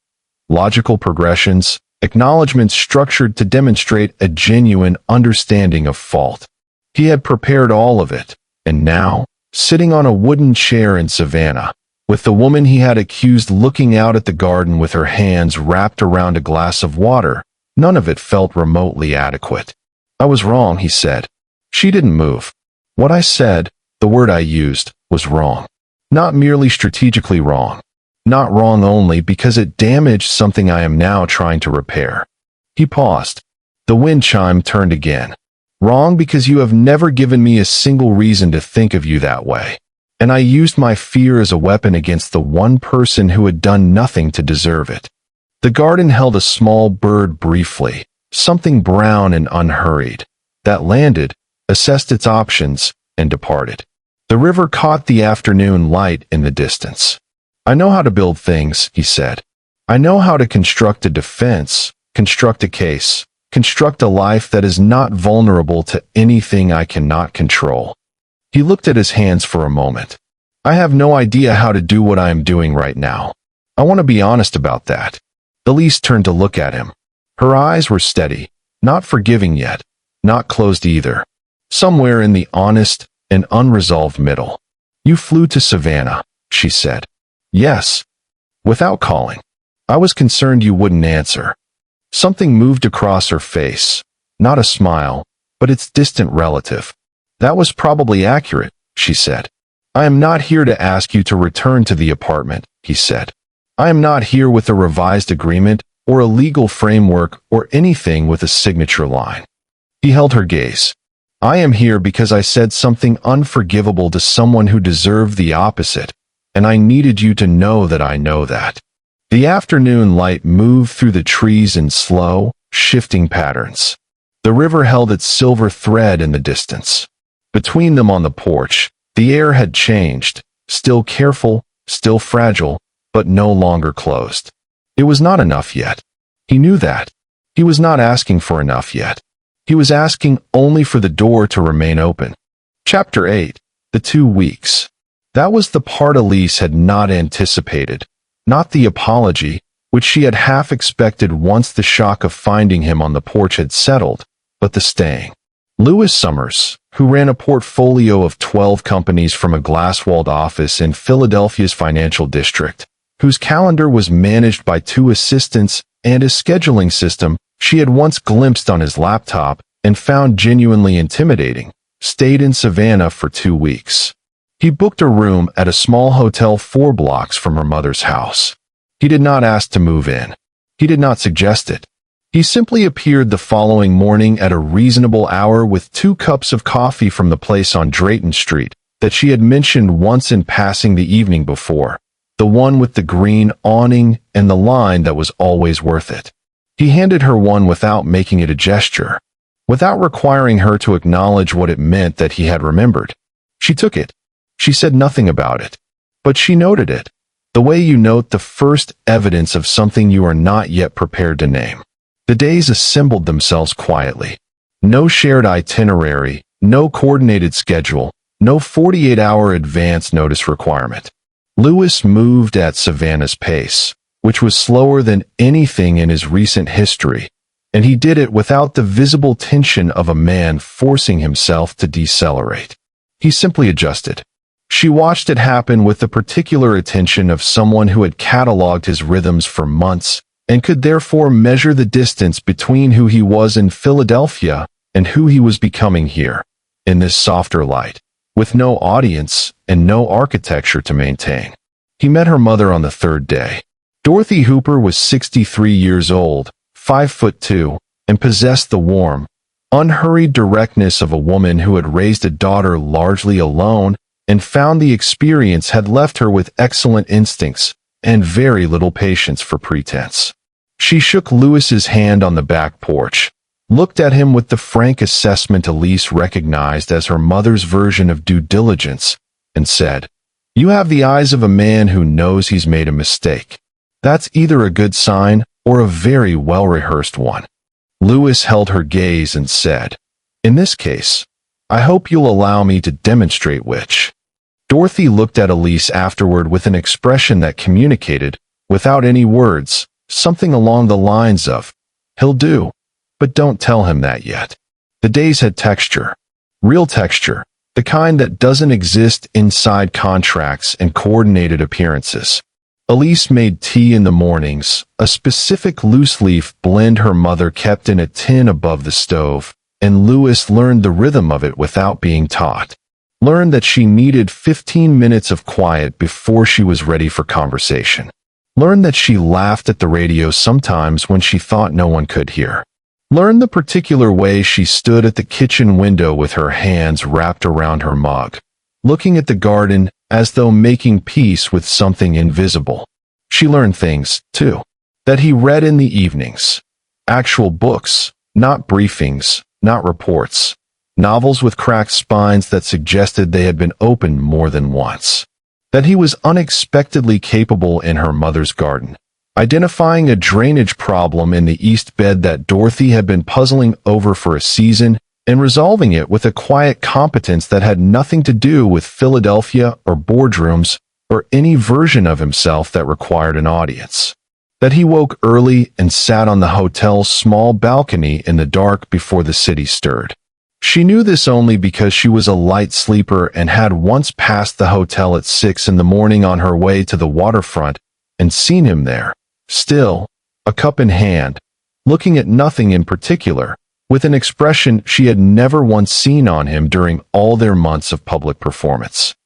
Logical progressions, acknowledgments structured to demonstrate a genuine understanding of fault. He had prepared all of it, and now, sitting on a wooden chair in Savannah, with the woman he had accused looking out at the garden with her hands wrapped around a glass of water, none of it felt remotely adequate. "I was wrong," he said. She didn't move. "What I said, the word I used, was wrong. Not merely strategically wrong. Not wrong only because it damaged something I am now trying to repair." He paused. The wind chime turned again. "Wrong because you have never given me a single reason to think of you that way. And I used my fear as a weapon against the one person who had done nothing to deserve it." The garden held a small bird briefly, something brown and unhurried, that landed, assessed its options, and departed. The river caught the afternoon light in the distance. "I know how to build things," he said. "I know how to construct a defense, construct a case, construct a life that is not vulnerable to anything I cannot control." He looked at his hands for a moment. "I have no idea how to do what I am doing right now. I want to be honest about that." Elise turned to look at him. Her eyes were steady, not forgiving yet, not closed either. Somewhere in the honest and unresolved middle. "You flew to Savannah," she said. "Yes." Without calling. "I was concerned you wouldn't answer." Something moved across her face. Not a smile, but its distant relative. "That was probably accurate," she said. "I am not here to ask you to return to the apartment," he said. "I am not here with a revised agreement or a legal framework or anything with a signature line." He held her gaze. "I am here because I said something unforgivable to someone who deserved the opposite, and I needed you to know that I know that." The afternoon light moved through the trees in slow, shifting patterns. The river held its silver thread in the distance. Between them on the porch, the air had changed, still careful, still fragile, but no longer closed. It was not enough yet. He knew that. He was not asking for enough yet. He was asking only for the door to remain open. Chapter 8. The 2 weeks. That was the part Elise had not anticipated. Not the apology, which she had half expected once the shock of finding him on the porch had settled, but the staying. Lewis Summers, who ran a portfolio of 12 companies from a glass-walled office in Philadelphia's financial district, whose calendar was managed by 2 assistants and a scheduling system she had once glimpsed on his laptop and found genuinely intimidating, stayed in Savannah for 2 weeks. He booked a room at a small hotel 4 blocks from her mother's house. He did not ask to move in. He did not suggest it. He simply appeared the following morning at a reasonable hour with 2 cups of coffee from the place on Drayton Street that she had mentioned once in passing the evening before, the one with the green awning and the line that was always worth it. He handed her one without making it a gesture, without requiring her to acknowledge what it meant that he had remembered. She took it. She said nothing about it, but she noted it, the way you note the first evidence of something you are not yet prepared to name. The days assembled themselves quietly. No shared itinerary, no coordinated schedule, no 48-hour advance notice requirement. Lewis moved at Savannah's pace, which was slower than anything in his recent history, and he did it without the visible tension of a man forcing himself to decelerate. He simply adjusted. She watched it happen with the particular attention of someone who had cataloged his rhythms for months and could therefore measure the distance between who he was in Philadelphia and who he was becoming here, in this softer light, with no audience and no architecture to maintain. He met her mother on the 3rd day. Dorothy Hooper was 63 years old, 5'2", and possessed the warm, unhurried directness of a woman who had raised a daughter largely alone and found the experience had left her with excellent instincts and very little patience for pretense. She shook Lewis's hand on the back porch, looked at him with the frank assessment Elise recognized as her mother's version of due diligence, and said, "You have the eyes of a man who knows he's made a mistake. That's either a good sign or a very well-rehearsed one." Lewis held her gaze and said, "In this case, I hope you'll allow me to demonstrate which." Dorothy looked at Elise afterward with an expression that communicated, without any words, something along the lines of, "He'll do, but don't tell him that yet." The days had texture, real texture, the kind that doesn't exist inside contracts and coordinated appearances. Elise made tea in the mornings, a specific loose-leaf blend her mother kept in a tin above the stove, and Lewis learned the rhythm of it without being taught. Learned that she needed 15 minutes of quiet before she was ready for conversation. Learned that she laughed at the radio sometimes when she thought no one could hear. Learned the particular way she stood at the kitchen window with her hands wrapped around her mug, looking at the garden as though making peace with something invisible. She learned things, too, that he read in the evenings. Actual books, not briefings, not reports. Novels with cracked spines that suggested they had been opened more than once. That he was unexpectedly capable in her mother's garden, identifying a drainage problem in the east bed that Dorothy had been puzzling over for a season and resolving it with a quiet competence that had nothing to do with Philadelphia or boardrooms or any version of himself that required an audience. That he woke early and sat on the hotel's small balcony in the dark before the city stirred. She knew this only because she was a light sleeper and had once passed the hotel at 6 in the morning on her way to the waterfront and seen him there, still, a cup in hand, looking at nothing in particular, with an expression she had never once seen on him during all their months of public performance.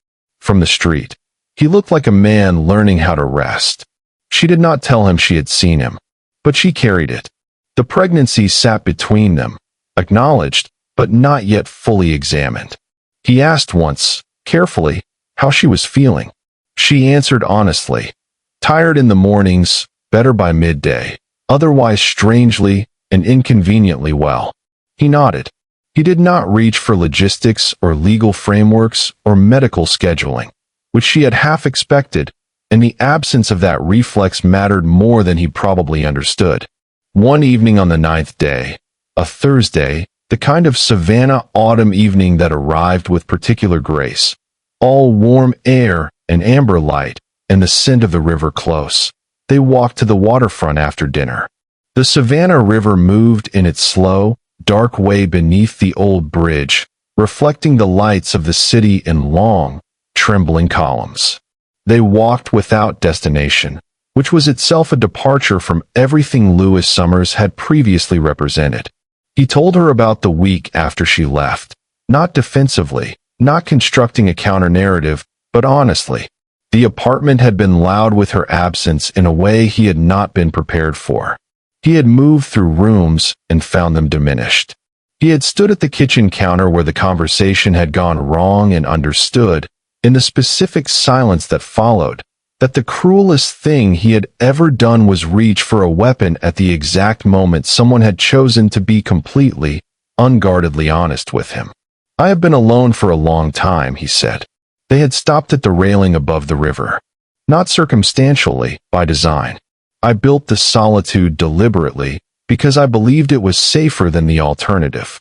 From the street, he looked like a man learning how to rest. She did not tell him she had seen him, but she carried it. The pregnancy sat between them, acknowledged, but not yet fully examined. He asked once, carefully, how she was feeling. She answered honestly, tired in the mornings, better by midday, otherwise strangely and inconveniently well. He nodded. He did not reach for logistics or legal frameworks or medical scheduling, which she had half expected, and the absence of that reflex mattered more than he probably understood. One evening on the 9th day, a Thursday, the kind of Savannah autumn evening that arrived with particular grace, all warm air and amber light and the scent of the river close, They walked to the waterfront after dinner. The Savannah River moved in its slow, dark way beneath the old bridge, reflecting the lights of the city in long, trembling columns. They walked without destination, which was itself a departure from everything Lewis Summers had previously represented. He told her about the week after she left, not defensively, not constructing a counter-narrative, but honestly. The apartment had been loud with her absence in a way he had not been prepared for. He had moved through rooms and found them diminished. He had stood at the kitchen counter where the conversation had gone wrong and understood, in the specific silence that followed, that the cruelest thing he had ever done was reach for a weapon at the exact moment someone had chosen to be completely, unguardedly honest with him. "I have been alone for a long time," he said. They had stopped at the railing above the river. "Not circumstantially, by design. I built the solitude deliberately, because I believed it was safer than the alternative."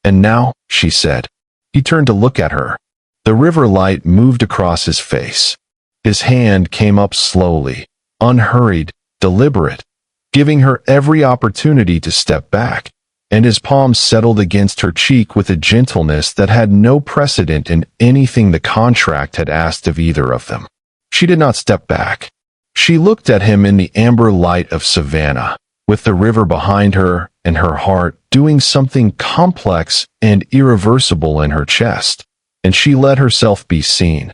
"And now," she said. He turned to look at her. The river light moved across his face. His hand came up slowly, unhurried, deliberate, giving her every opportunity to step back, and his palm settled against her cheek with a gentleness that had no precedent in anything the contract had asked of either of them. She did not step back. She looked at him in the amber light of Savannah, with the river behind her and her heart doing something complex and irreversible in her chest, and she let herself be seen,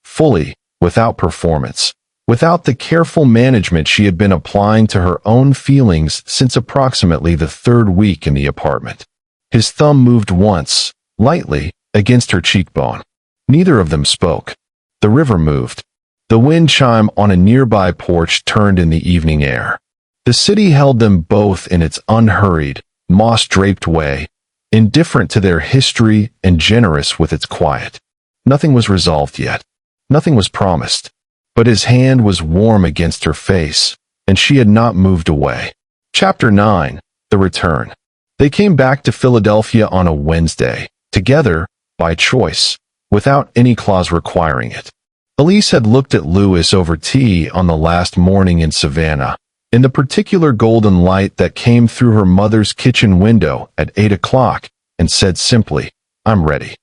fully, without performance, without the careful management she had been applying to her own feelings since approximately the third week in the apartment. His thumb moved once, lightly, against her cheekbone. Neither of them spoke. The river moved. The wind chime on a nearby porch turned in the evening air. The city held them both in its unhurried, moss-draped way, indifferent to their history and generous with its quiet. Nothing was resolved yet. Nothing was promised. But his hand was warm against her face, and she had not moved away. Chapter 9. The Return. They came back to Philadelphia on a Wednesday, together, by choice, without any clause requiring it. Elise had looked at Lewis over tea on the last morning in Savannah, in the particular golden light that came through her mother's kitchen window at 8 o'clock, and said simply, "I'm ready."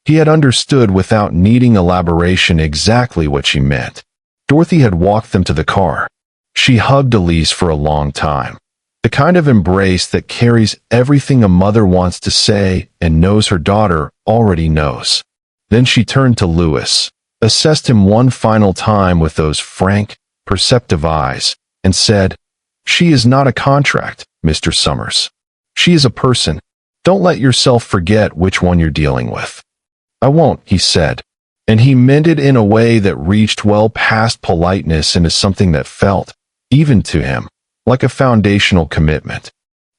He had understood without needing elaboration exactly what she meant. Dorothy had walked them to the car. She hugged Elise for a long time, the kind of embrace that carries everything a mother wants to say and knows her daughter already knows. Then she turned to Lewis, assessed him one final time with those frank, perceptive eyes, and said, "She is not a contract, Mr. Summers. She is a person. Don't let yourself forget which one you're dealing with." "I won't," he said, and he meant it in a way that reached well past politeness into something that felt, even to him, like a foundational commitment.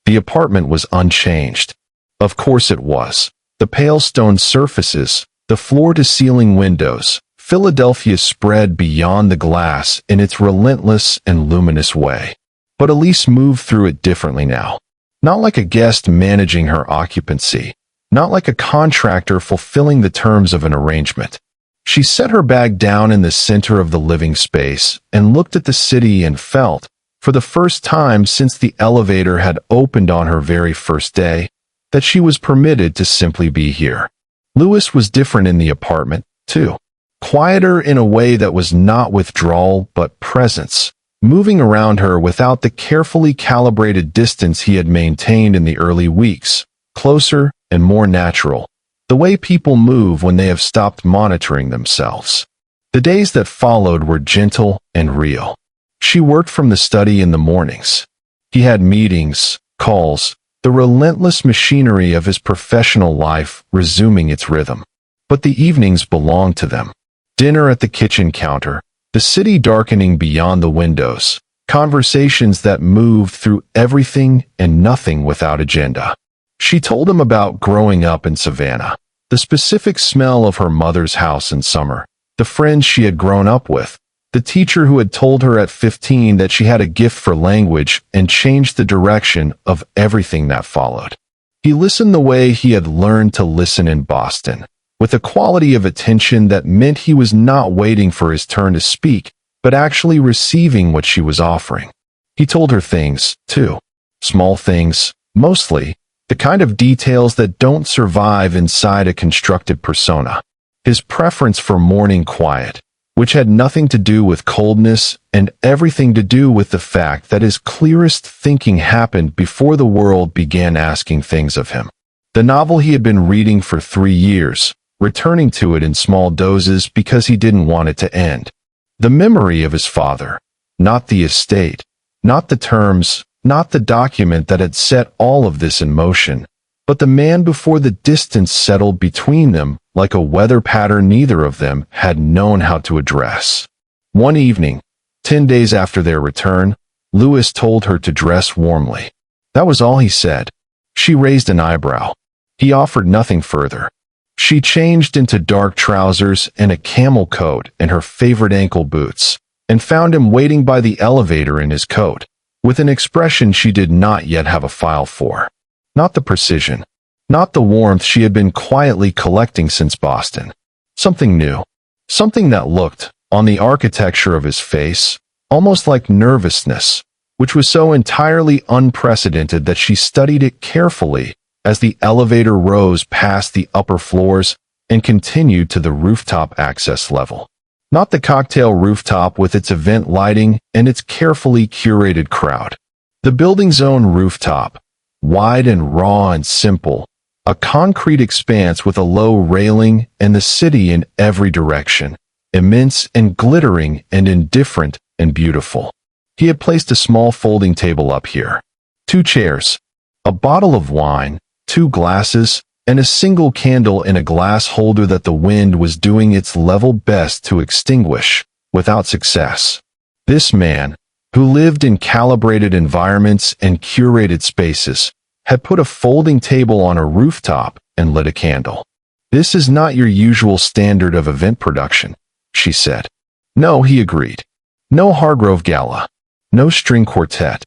The apartment was unchanged. Of course it was. The pale stone surfaces, the floor-to-ceiling windows, Philadelphia spread beyond the glass in its relentless and luminous way. But Elise moved through it differently now. Not like a guest managing her occupancy, not like a contractor fulfilling the terms of an arrangement. She set her bag down in the center of the living space and looked at the city and felt, for the first time since the elevator had opened on her very first day, that she was permitted to simply be here. Lewis was different in the apartment, too. Quieter in a way that was not withdrawal but presence, moving around her without the carefully calibrated distance he had maintained in the early weeks, closer and more natural, the way people move when they have stopped monitoring themselves. The days that followed were gentle and real. She worked from the study in the mornings. He had meetings, calls, the relentless machinery of his professional life resuming its rhythm. But the evenings belonged to them. Dinner at the kitchen counter, the city darkening beyond the windows, conversations that moved through everything and nothing without agenda. She told him about growing up in Savannah, the specific smell of her mother's house in summer, the friends she had grown up with, the teacher who had told her at 15 that she had a gift for language and changed the direction of everything that followed. He listened the way he had learned to listen in Boston, with a quality of attention that meant he was not waiting for his turn to speak, but actually receiving what she was offering. He told her things, too. Small things, mostly, the kind of details that don't survive inside a constructed persona. His preference for morning quiet, which had nothing to do with coldness and everything to do with the fact that his clearest thinking happened before the world began asking things of him. The novel he had been reading for 3 years, returning to it in small doses because he didn't want it to end. The memory of his father, not the estate, not the terms, not the document that had set all of this in motion, but the man before the distance settled between them like a weather pattern neither of them had known how to address. One evening, 10 days after their return, Lewis told her to dress warmly. That was all he said. She raised an eyebrow. He offered nothing further. She changed into dark trousers and a camel coat and her favorite ankle boots, and found him waiting by the elevator in his coat, with an expression she did not yet have a file for. Not the precision, not the warmth she had been quietly collecting since Boston. Something new. Something that looked, on the architecture of his face, almost like nervousness, which was so entirely unprecedented that she studied it carefully as the elevator rose past the upper floors and continued to the rooftop access level. Not the cocktail rooftop with its event lighting and its carefully curated crowd. The building's own rooftop, wide and raw and simple, a concrete expanse with a low railing and the city in every direction, immense and glittering and indifferent and beautiful. He had placed a small folding table up here. 2 chairs, a bottle of wine, 2 glasses, and a single candle in a glass holder that the wind was doing its level best to extinguish, without success. This man, who lived in calibrated environments and curated spaces, had put a folding table on a rooftop and lit a candle. This is not your usual standard of event production, she said. No, he agreed. No Hargrove Gala. No string quartet.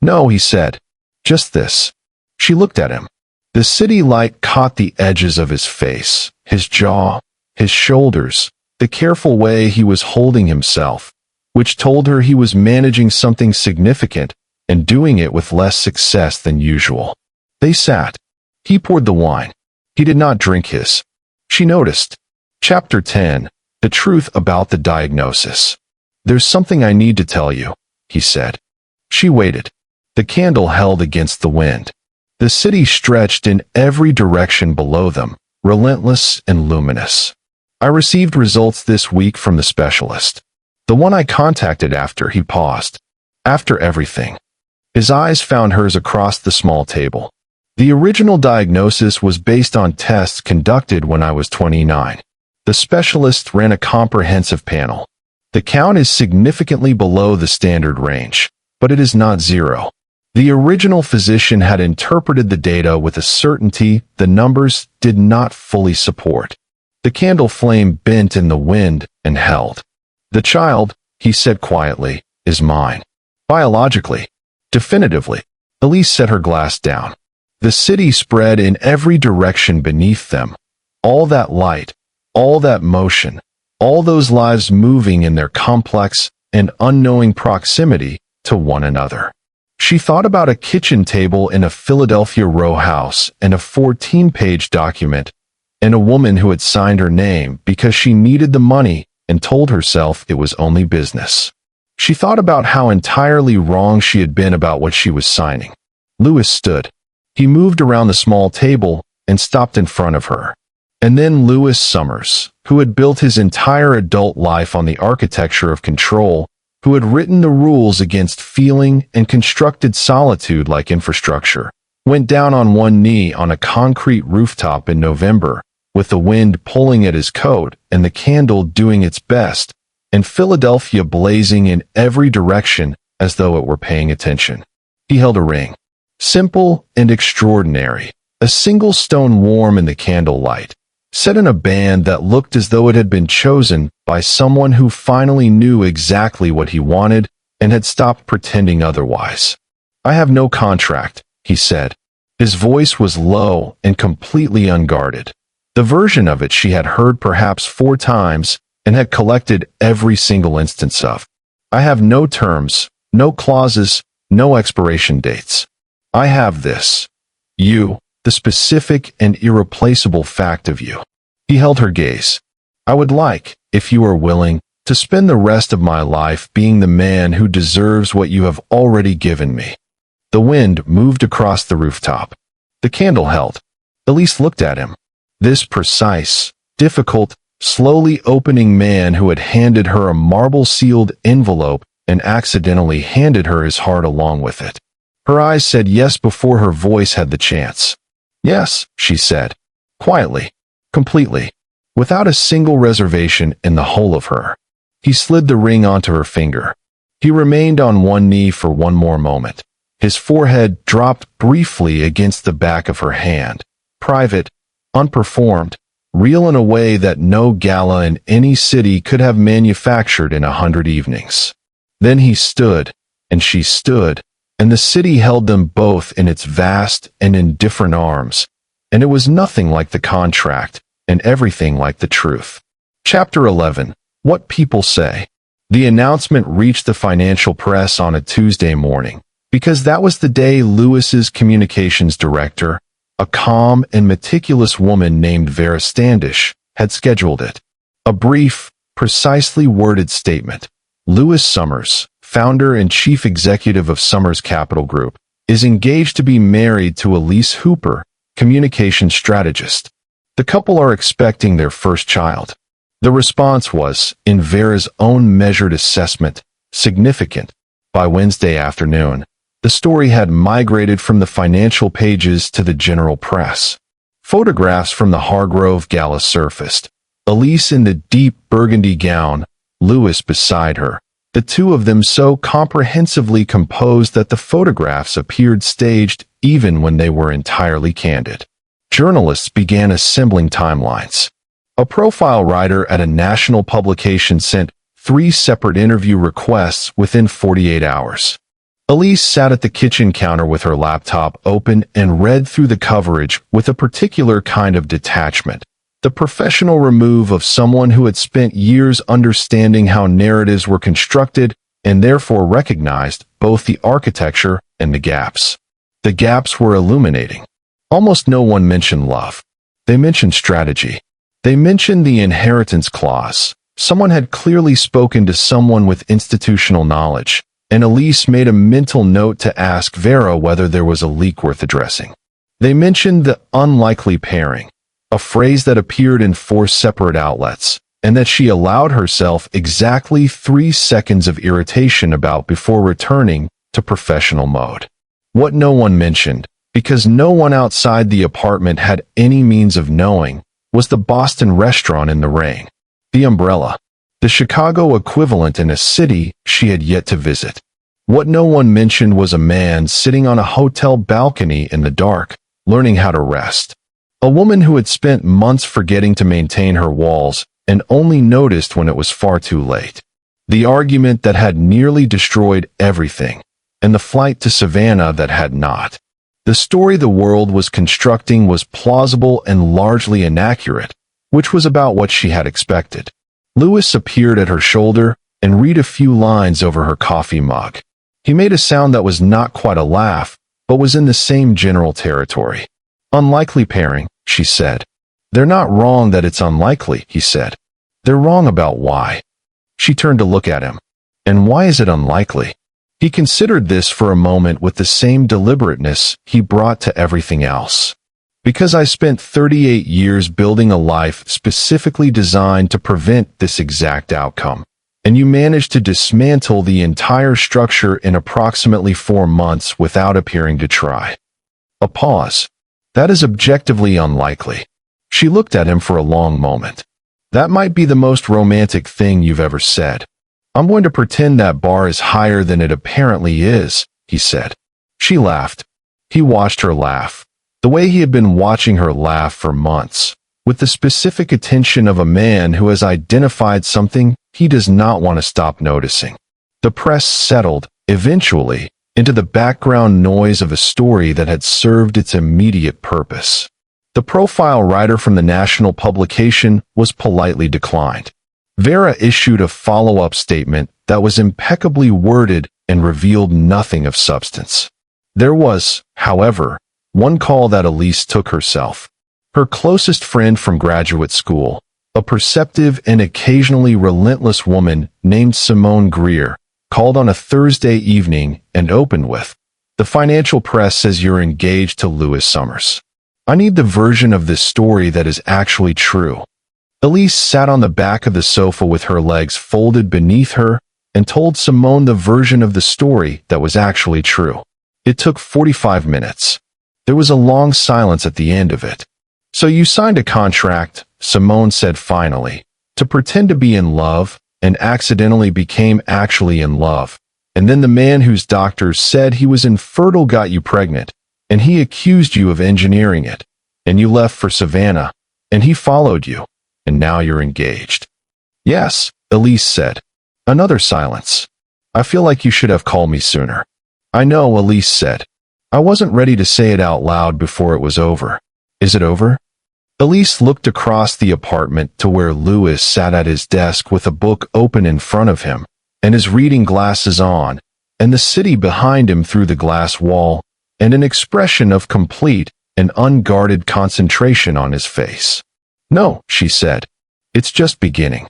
No, he said. Just this. She looked at him. The city light caught the edges of his face, his jaw, his shoulders, the careful way he was holding himself, which told her he was managing something significant and doing it with less success than usual. They sat. He poured the wine. He did not drink his. She noticed. Chapter 10, The Truth About the Diagnosis. There's something I need to tell you, he said. She waited. The candle held against the wind. The city stretched in every direction below them, relentless and luminous. I received results this week from the specialist. The one I contacted after he paused. After everything. His eyes found hers across the small table. The original diagnosis was based on tests conducted when I was 29. The specialist ran a comprehensive panel. The count is significantly below the standard range, but it is not 0. The original physician had interpreted the data with a certainty the numbers did not fully support. The candle flame bent in the wind and held. The child, he said quietly, is mine. Biologically. Definitively. Elise set her glass down. The city spread in every direction beneath them. All that light, all that motion, all those lives moving in their complex and unknowing proximity to one another. She thought about a kitchen table in a Philadelphia row house and a 14-page document, and a woman who had signed her name because she needed the money and told herself it was only business. She thought about how entirely wrong she had been about what she was signing. Lewis stood. He moved around the small table and stopped in front of her. And then Lewis Summers, who had built his entire adult life on the architecture of control, who had written the rules against feeling and constructed solitude like infrastructure, went down on one knee on a concrete rooftop in November, with the wind pulling at his coat and the candle doing its best, and Philadelphia blazing in every direction as though it were paying attention. He held a ring. Simple and extraordinary, a single stone warm in the candlelight, set in a band that looked as though it had been chosen by someone who finally knew exactly what he wanted and had stopped pretending otherwise. I have no contract, he said. His voice was low and completely unguarded. The version of it she had heard perhaps 4 times and had collected every single instance of. I have no terms, no clauses, no expiration dates. I have this. You, the specific and irreplaceable fact of you. He held her gaze. I would like, if you are willing, to spend the rest of my life being the man who deserves what you have already given me. The wind moved across the rooftop. The candle held. Elise looked at him. This precise, difficult, slowly opening man who had handed her a marble-sealed envelope and accidentally handed her his heart along with it. Her eyes said yes before her voice had the chance. Yes, she said. Quietly. Completely. Without a single reservation in the whole of her. He slid the ring onto her finger. He remained on one knee for one more moment. His forehead dropped briefly against the back of her hand. Private, unperformed, real in a way that no gala in any city could have manufactured in 100 evenings. Then he stood, and she stood, and the city held them both in its vast and indifferent arms, and it was nothing like the contract, and everything like the truth. Chapter 11. What People Say. The announcement reached the financial press on a Tuesday morning, because that was the day Lewis's communications director, a calm and meticulous woman named Vera Standish, had scheduled it. A brief, precisely worded statement. Lewis Summers, founder and chief executive of Summers Capital Group, is engaged to be married to Elise Hooper, communications strategist. The couple are expecting their first child. The response was, in Vera's own measured assessment, significant. By Wednesday afternoon, the story had migrated from the financial pages to the general press. Photographs from the Hargrove Gala surfaced. Elise in the deep burgundy gown, Lewis beside her, the two of them so comprehensively composed that the photographs appeared staged even when they were entirely candid. Journalists began assembling timelines. A profile writer at a national publication sent 3 separate interview requests within 48 hours. Elise sat at the kitchen counter with her laptop open and read through the coverage with a particular kind of detachment, the professional remove of someone who had spent years understanding how narratives were constructed and therefore recognized both the architecture and the gaps. The gaps were illuminating. Almost no one mentioned love. They mentioned strategy. They mentioned the inheritance clause. Someone had clearly spoken to someone with institutional knowledge, and Elise made a mental note to ask Vera whether there was a leak worth addressing. They mentioned the unlikely pairing, a phrase that appeared in 4 separate outlets, and that she allowed herself exactly 3 seconds of irritation about before returning to professional mode. What no one mentioned, because no one outside the apartment had any means of knowing, was the Boston restaurant in the rain, the umbrella, the Chicago equivalent in a city she had yet to visit. What no one mentioned was a man sitting on a hotel balcony in the dark, learning how to rest. A woman who had spent months forgetting to maintain her walls and only noticed when it was far too late. The argument that had nearly destroyed everything, and the flight to Savannah that had not. The story the world was constructing was plausible and largely inaccurate, which was about what she had expected. Lewis appeared at her shoulder and read a few lines over her coffee mug. He made a sound that was not quite a laugh, but was in the same general territory. Unlikely pairing, she said. They're not wrong that it's unlikely, he said. They're wrong about why. She turned to look at him. And why is it unlikely? He considered this for a moment with the same deliberateness he brought to everything else. Because I spent 38 years building a life specifically designed to prevent this exact outcome, and you managed to dismantle the entire structure in approximately 4 months without appearing to try. A pause. That is objectively unlikely. She looked at him for a long moment. That might be the most romantic thing you've ever said. I'm going to pretend that bar is higher than it apparently is, he said. She laughed. He watched her laugh, the way he had been watching her laugh for months, with the specific attention of a man who has identified something he does not want to stop noticing. The press settled, eventually, into the background noise of a story that had served its immediate purpose. The profile writer from the national publication was politely declined. Vera issued a follow-up statement that was impeccably worded and revealed nothing of substance. There was, however, one call that Elise took herself. Her closest friend from graduate school, a perceptive and occasionally relentless woman named Simone Greer, called on a Thursday evening and opened with, "The financial press says you're engaged to Lewis Summers. I need the version of this story that is actually true." Elise sat on the back of the sofa with her legs folded beneath her and told Simone the version of the story that was actually true. It took 45 minutes. There was a long silence at the end of it. "So you signed a contract," Simone said finally, "to pretend to be in love, and accidentally became actually in love. And then the man whose doctors said he was infertile got you pregnant, and he accused you of engineering it, and you left for Savannah, and he followed you, and now you're engaged." "Yes," Elise said. Another silence. "I feel like you should have called me sooner." "I know," Elise said. "I wasn't ready to say it out loud before it was over." "Is it over?" Elise looked across the apartment to where Lewis sat at his desk with a book open in front of him, and his reading glasses on, and the city behind him through the glass wall, and an expression of complete and unguarded concentration on his face. "No," she said. "It's just beginning."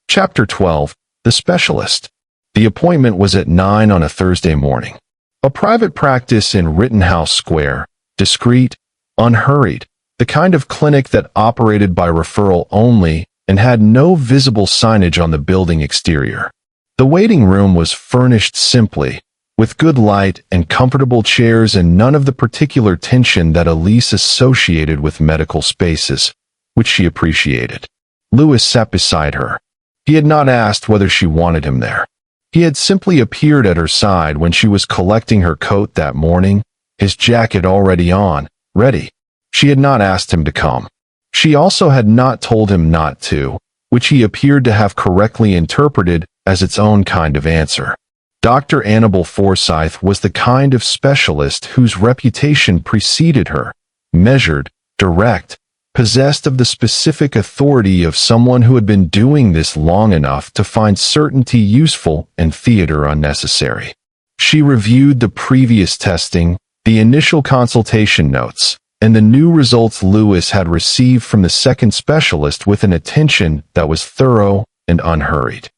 Chapter 12, The Specialist. The appointment was at 9 on a Thursday morning. A private practice in Rittenhouse Square, discreet, unhurried, the kind of clinic that operated by referral only and had no visible signage on the building exterior. The waiting room was furnished simply, with good light and comfortable chairs and none of the particular tension that Elise associated with medical spaces, which she appreciated. Lewis sat beside her. He had not asked whether she wanted him there. He had simply appeared at her side when she was collecting her coat that morning, his jacket already on, ready. She had not asked him to come. She also had not told him not to, which he appeared to have correctly interpreted as its own kind of answer. Dr. Annabel Forsyth was the kind of specialist whose reputation preceded her, measured, direct, possessed of the specific authority of someone who had been doing this long enough to find certainty useful and theater unnecessary. She reviewed the previous testing, the initial consultation notes, and the new results Lewis had received from the second specialist with an attention that was thorough and unhurried.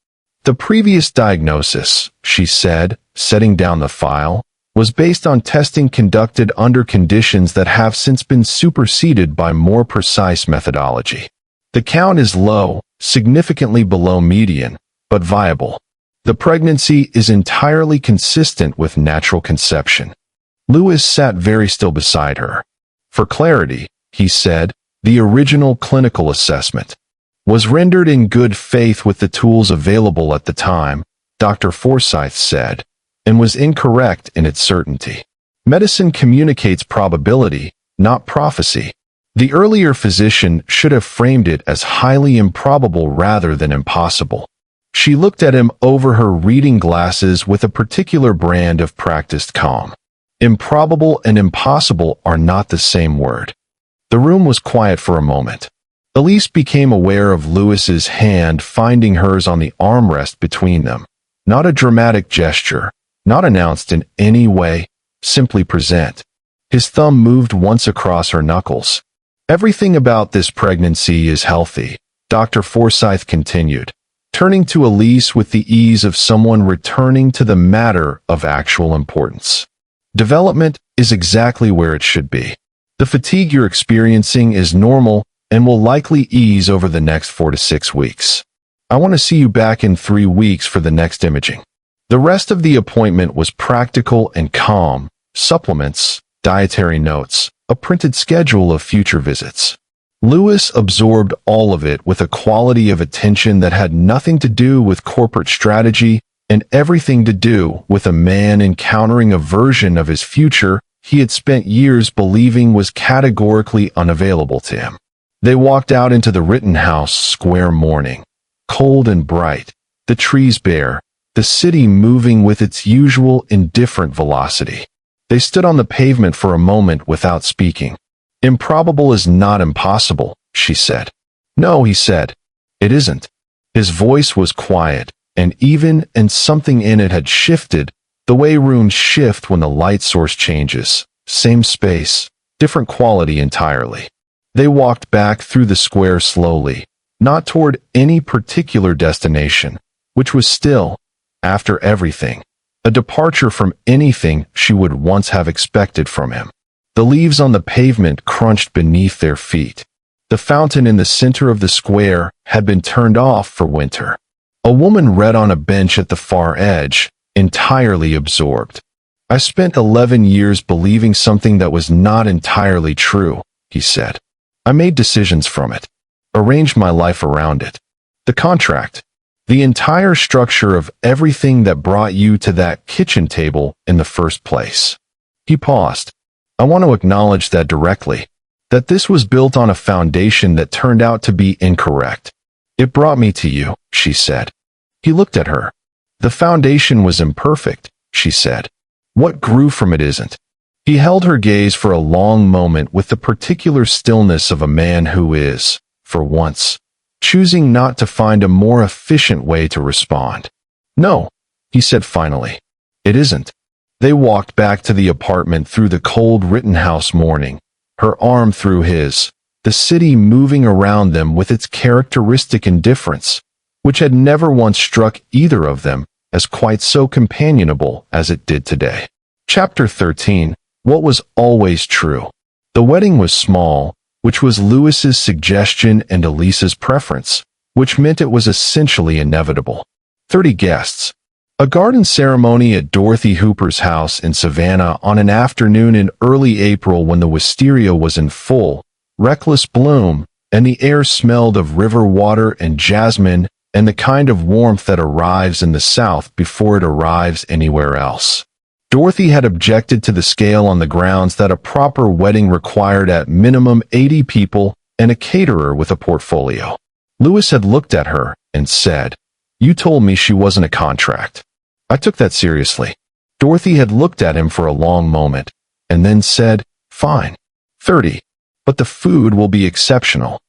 "The previous diagnosis," she said, setting down the file, "was based on testing conducted under conditions that have since been superseded by more precise methodology. The count is low, significantly below median, but viable. The pregnancy is entirely consistent with natural conception." Lewis sat very still beside her. "For clarity," he said, "the original clinical assessment was rendered in good faith with the tools available at the time," Dr. Forsyth said, "and was incorrect in its certainty. Medicine communicates probability, not prophecy. The earlier physician should have framed it as highly improbable rather than impossible." She looked at him over her reading glasses with a particular brand of practiced calm. Improbable and impossible are not the same word. The room was quiet for a moment. Elise became aware of Lewis's hand finding hers on the armrest between them. Not a dramatic gesture, not announced in any way, simply present. His thumb moved once across her knuckles. "Everything about this pregnancy is healthy," Dr. Forsyth continued, turning to Elise with the ease of someone returning to the matter of actual importance. "Development is exactly where it should be. The fatigue you're experiencing is normal and will likely ease over the next 4 to 6 weeks. I want to see you back in 3 weeks for the next imaging." The rest of the appointment was practical and calm: supplements, dietary notes, a printed schedule of future visits. Lewis absorbed all of it with a quality of attention that had nothing to do with corporate strategy and everything to do with a man encountering a version of his future he had spent years believing was categorically unavailable to him. They walked out into the Rittenhouse Square morning, cold and bright, the trees bare, the city moving with its usual indifferent velocity. They stood on the pavement for a moment without speaking. "Improbable is not impossible," she said. "No," he said. "It isn't. His voice was quiet, and even, and something in it had shifted, the way rooms shift when the light source changes. Same space, different quality entirely. They walked back through the square slowly, not toward any particular destination, which was still, after everything, a departure from anything she would once have expected from him. The leaves on the pavement crunched beneath their feet. The fountain in the center of the square had been turned off for winter. A woman read on a bench at the far edge, entirely absorbed. I spent 11 years believing something that was not entirely true, he said. I made decisions from it, arranged my life around it. The contract, the entire structure of everything that brought you to that kitchen table in the first place. He paused. I want to acknowledge that directly, that this was built on a foundation that turned out to be incorrect. It brought me to you, she said. He looked at her. The foundation was imperfect, she said. What grew from it isn't. He held her gaze for a long moment with the particular stillness of a man who is, for once, choosing not to find a more efficient way to respond. No, he said finally. It isn't. They walked back to the apartment through the cold Rittenhouse morning, her arm through his, the city moving around them with its characteristic indifference, which had never once struck either of them as quite so companionable as it did today. Chapter 13. What was always true. The wedding was small, which was Lewis's suggestion and Elise's preference, which meant it was essentially inevitable. 30 guests. A garden ceremony at Dorothy Hooper's house in Savannah on an afternoon in early April when the wisteria was in full, reckless bloom, and the air smelled of river water and jasmine and the kind of warmth that arrives in the South before it arrives anywhere else. Dorothy had objected to the scale on the grounds that a proper wedding required at minimum 80 people and a caterer with a portfolio. Lewis had looked at her and said, "You told me she wasn't a contract." I took that seriously. Dorothy had looked at him for a long moment, and then said, "Fine. 30. But the food will be exceptional."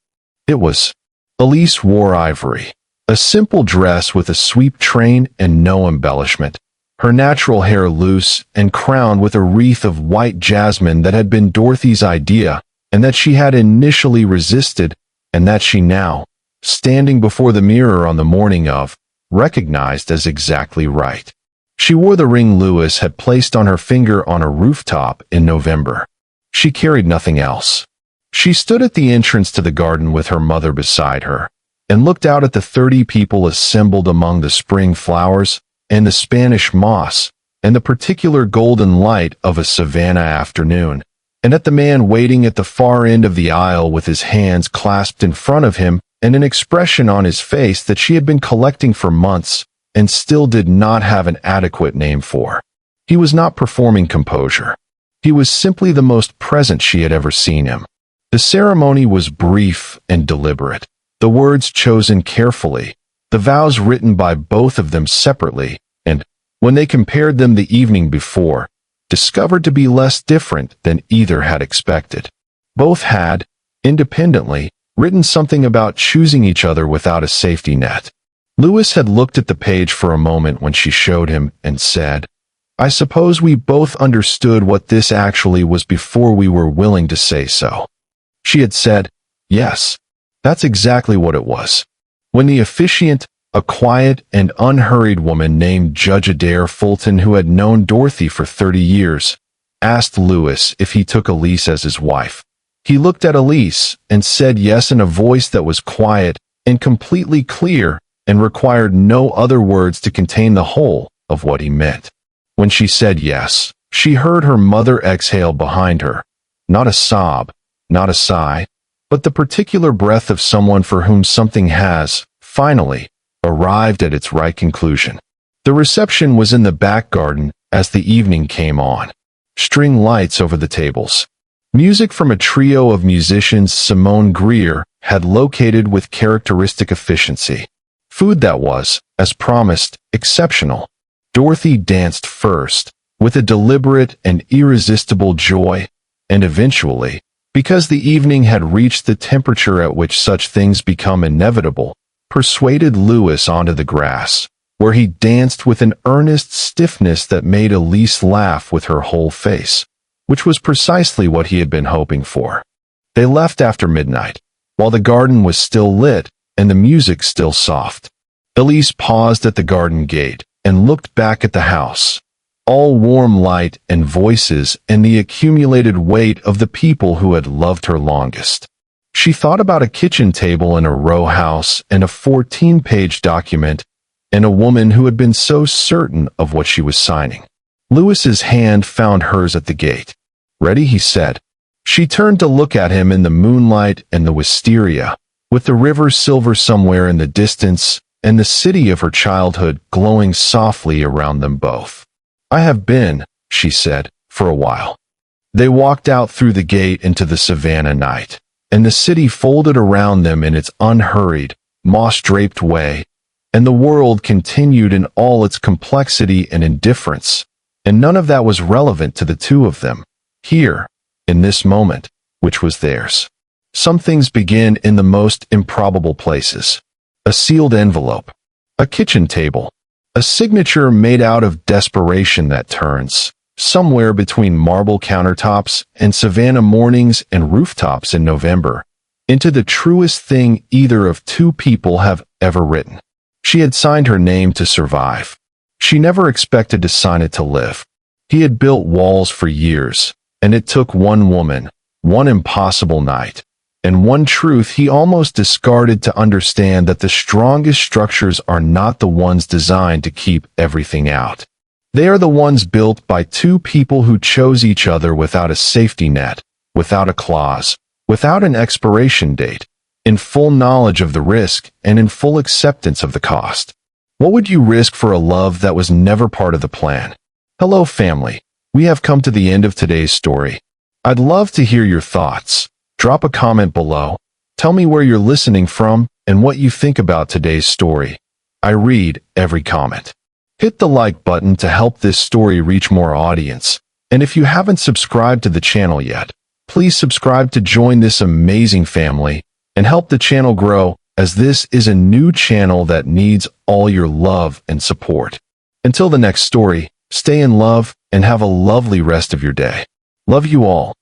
It was. Elise wore ivory. A simple dress with a sweep train and no embellishment. Her natural hair loose and crowned with a wreath of white jasmine that had been Dorothy's idea, and that she had initially resisted, and that she now, standing before the mirror on the morning of, recognized as exactly right. She wore the ring Lewis had placed on her finger on a rooftop in November. She carried nothing else. She stood at the entrance to the garden with her mother beside her, and looked out at the 30 people assembled among the spring flowers, and the Spanish moss, and the particular golden light of a Savannah afternoon, and at the man waiting at the far end of the aisle with his hands clasped in front of him and an expression on his face that she had been collecting for months and still did not have an adequate name for. He was not performing composure. He was simply the most present she had ever seen him. The ceremony was brief and deliberate, the words chosen carefully, the vows written by both of them separately, and, when they compared them the evening before, discovered to be less different than either had expected. Both had, independently, written something about choosing each other without a safety net. Lewis had looked at the page for a moment when she showed him and said, "I suppose we both understood what this actually was before we were willing to say so." She had said, "Yes, that's exactly what it was." When the officiant, a quiet and unhurried woman named Judge Adair Fulton, who had known Dorothy for 30 years, asked Lewis if he took Elise as his wife, he looked at Elise and said yes in a voice that was quiet and completely clear and required no other words to contain the whole of what he meant. When she said yes, she heard her mother exhale behind her, not a sob, not a sigh, but the particular breath of someone for whom something has, finally, arrived at its right conclusion. The reception was in the back garden as the evening came on. String lights over the tables. Music from a trio of musicians Simone Greer had located with characteristic efficiency. Food that was, as promised, exceptional. Dorothy danced first, with a deliberate and irresistible joy, and eventually, because the evening had reached the temperature at which such things become inevitable, persuaded Louis onto the grass, where he danced with an earnest stiffness that made Elise laugh with her whole face, which was precisely what he had been hoping for. They left after midnight, while the garden was still lit and the music still soft. Elise paused at the garden gate and looked back at the house, all warm light and voices and the accumulated weight of the people who had loved her longest. She thought about a kitchen table in a row house and a 14-page document and a woman who had been so certain of what she was signing. Louis's hand found hers at the gate. "Ready?" he said. She turned to look at him in the moonlight and the wisteria, with the river silver somewhere in the distance and the city of her childhood glowing softly around them both. "I have been," she said, "for a while." They walked out through the gate into the Savannah night, and the city folded around them in its unhurried, moss-draped way, and the world continued in all its complexity and indifference, and none of that was relevant to the two of them, here, in this moment, which was theirs. Some things begin in the most improbable places. A sealed envelope, a kitchen table, a signature made out of desperation that turns, somewhere between marble countertops and Savannah mornings and rooftops in November, into the truest thing either of two people have ever written. She had signed her name to survive. She never expected to sign it to live. He had built walls for years, and it took one woman, one impossible night, and one truth he almost discarded to understand that the strongest structures are not the ones designed to keep everything out. They are the ones built by two people who chose each other without a safety net, without a clause, without an expiration date, in full knowledge of the risk and in full acceptance of the cost. What would you risk for a love that was never part of the plan? Hello, family. We have come to the end of today's story. I'd love to hear your thoughts. Drop a comment below. Tell me where you're listening from and what you think about today's story. I read every comment. Hit the like button to help this story reach more audience. And if you haven't subscribed to the channel yet, please subscribe to join this amazing family and help the channel grow, as this is a new channel that needs all your love and support. Until the next story, stay in love and have a lovely rest of your day. Love you all.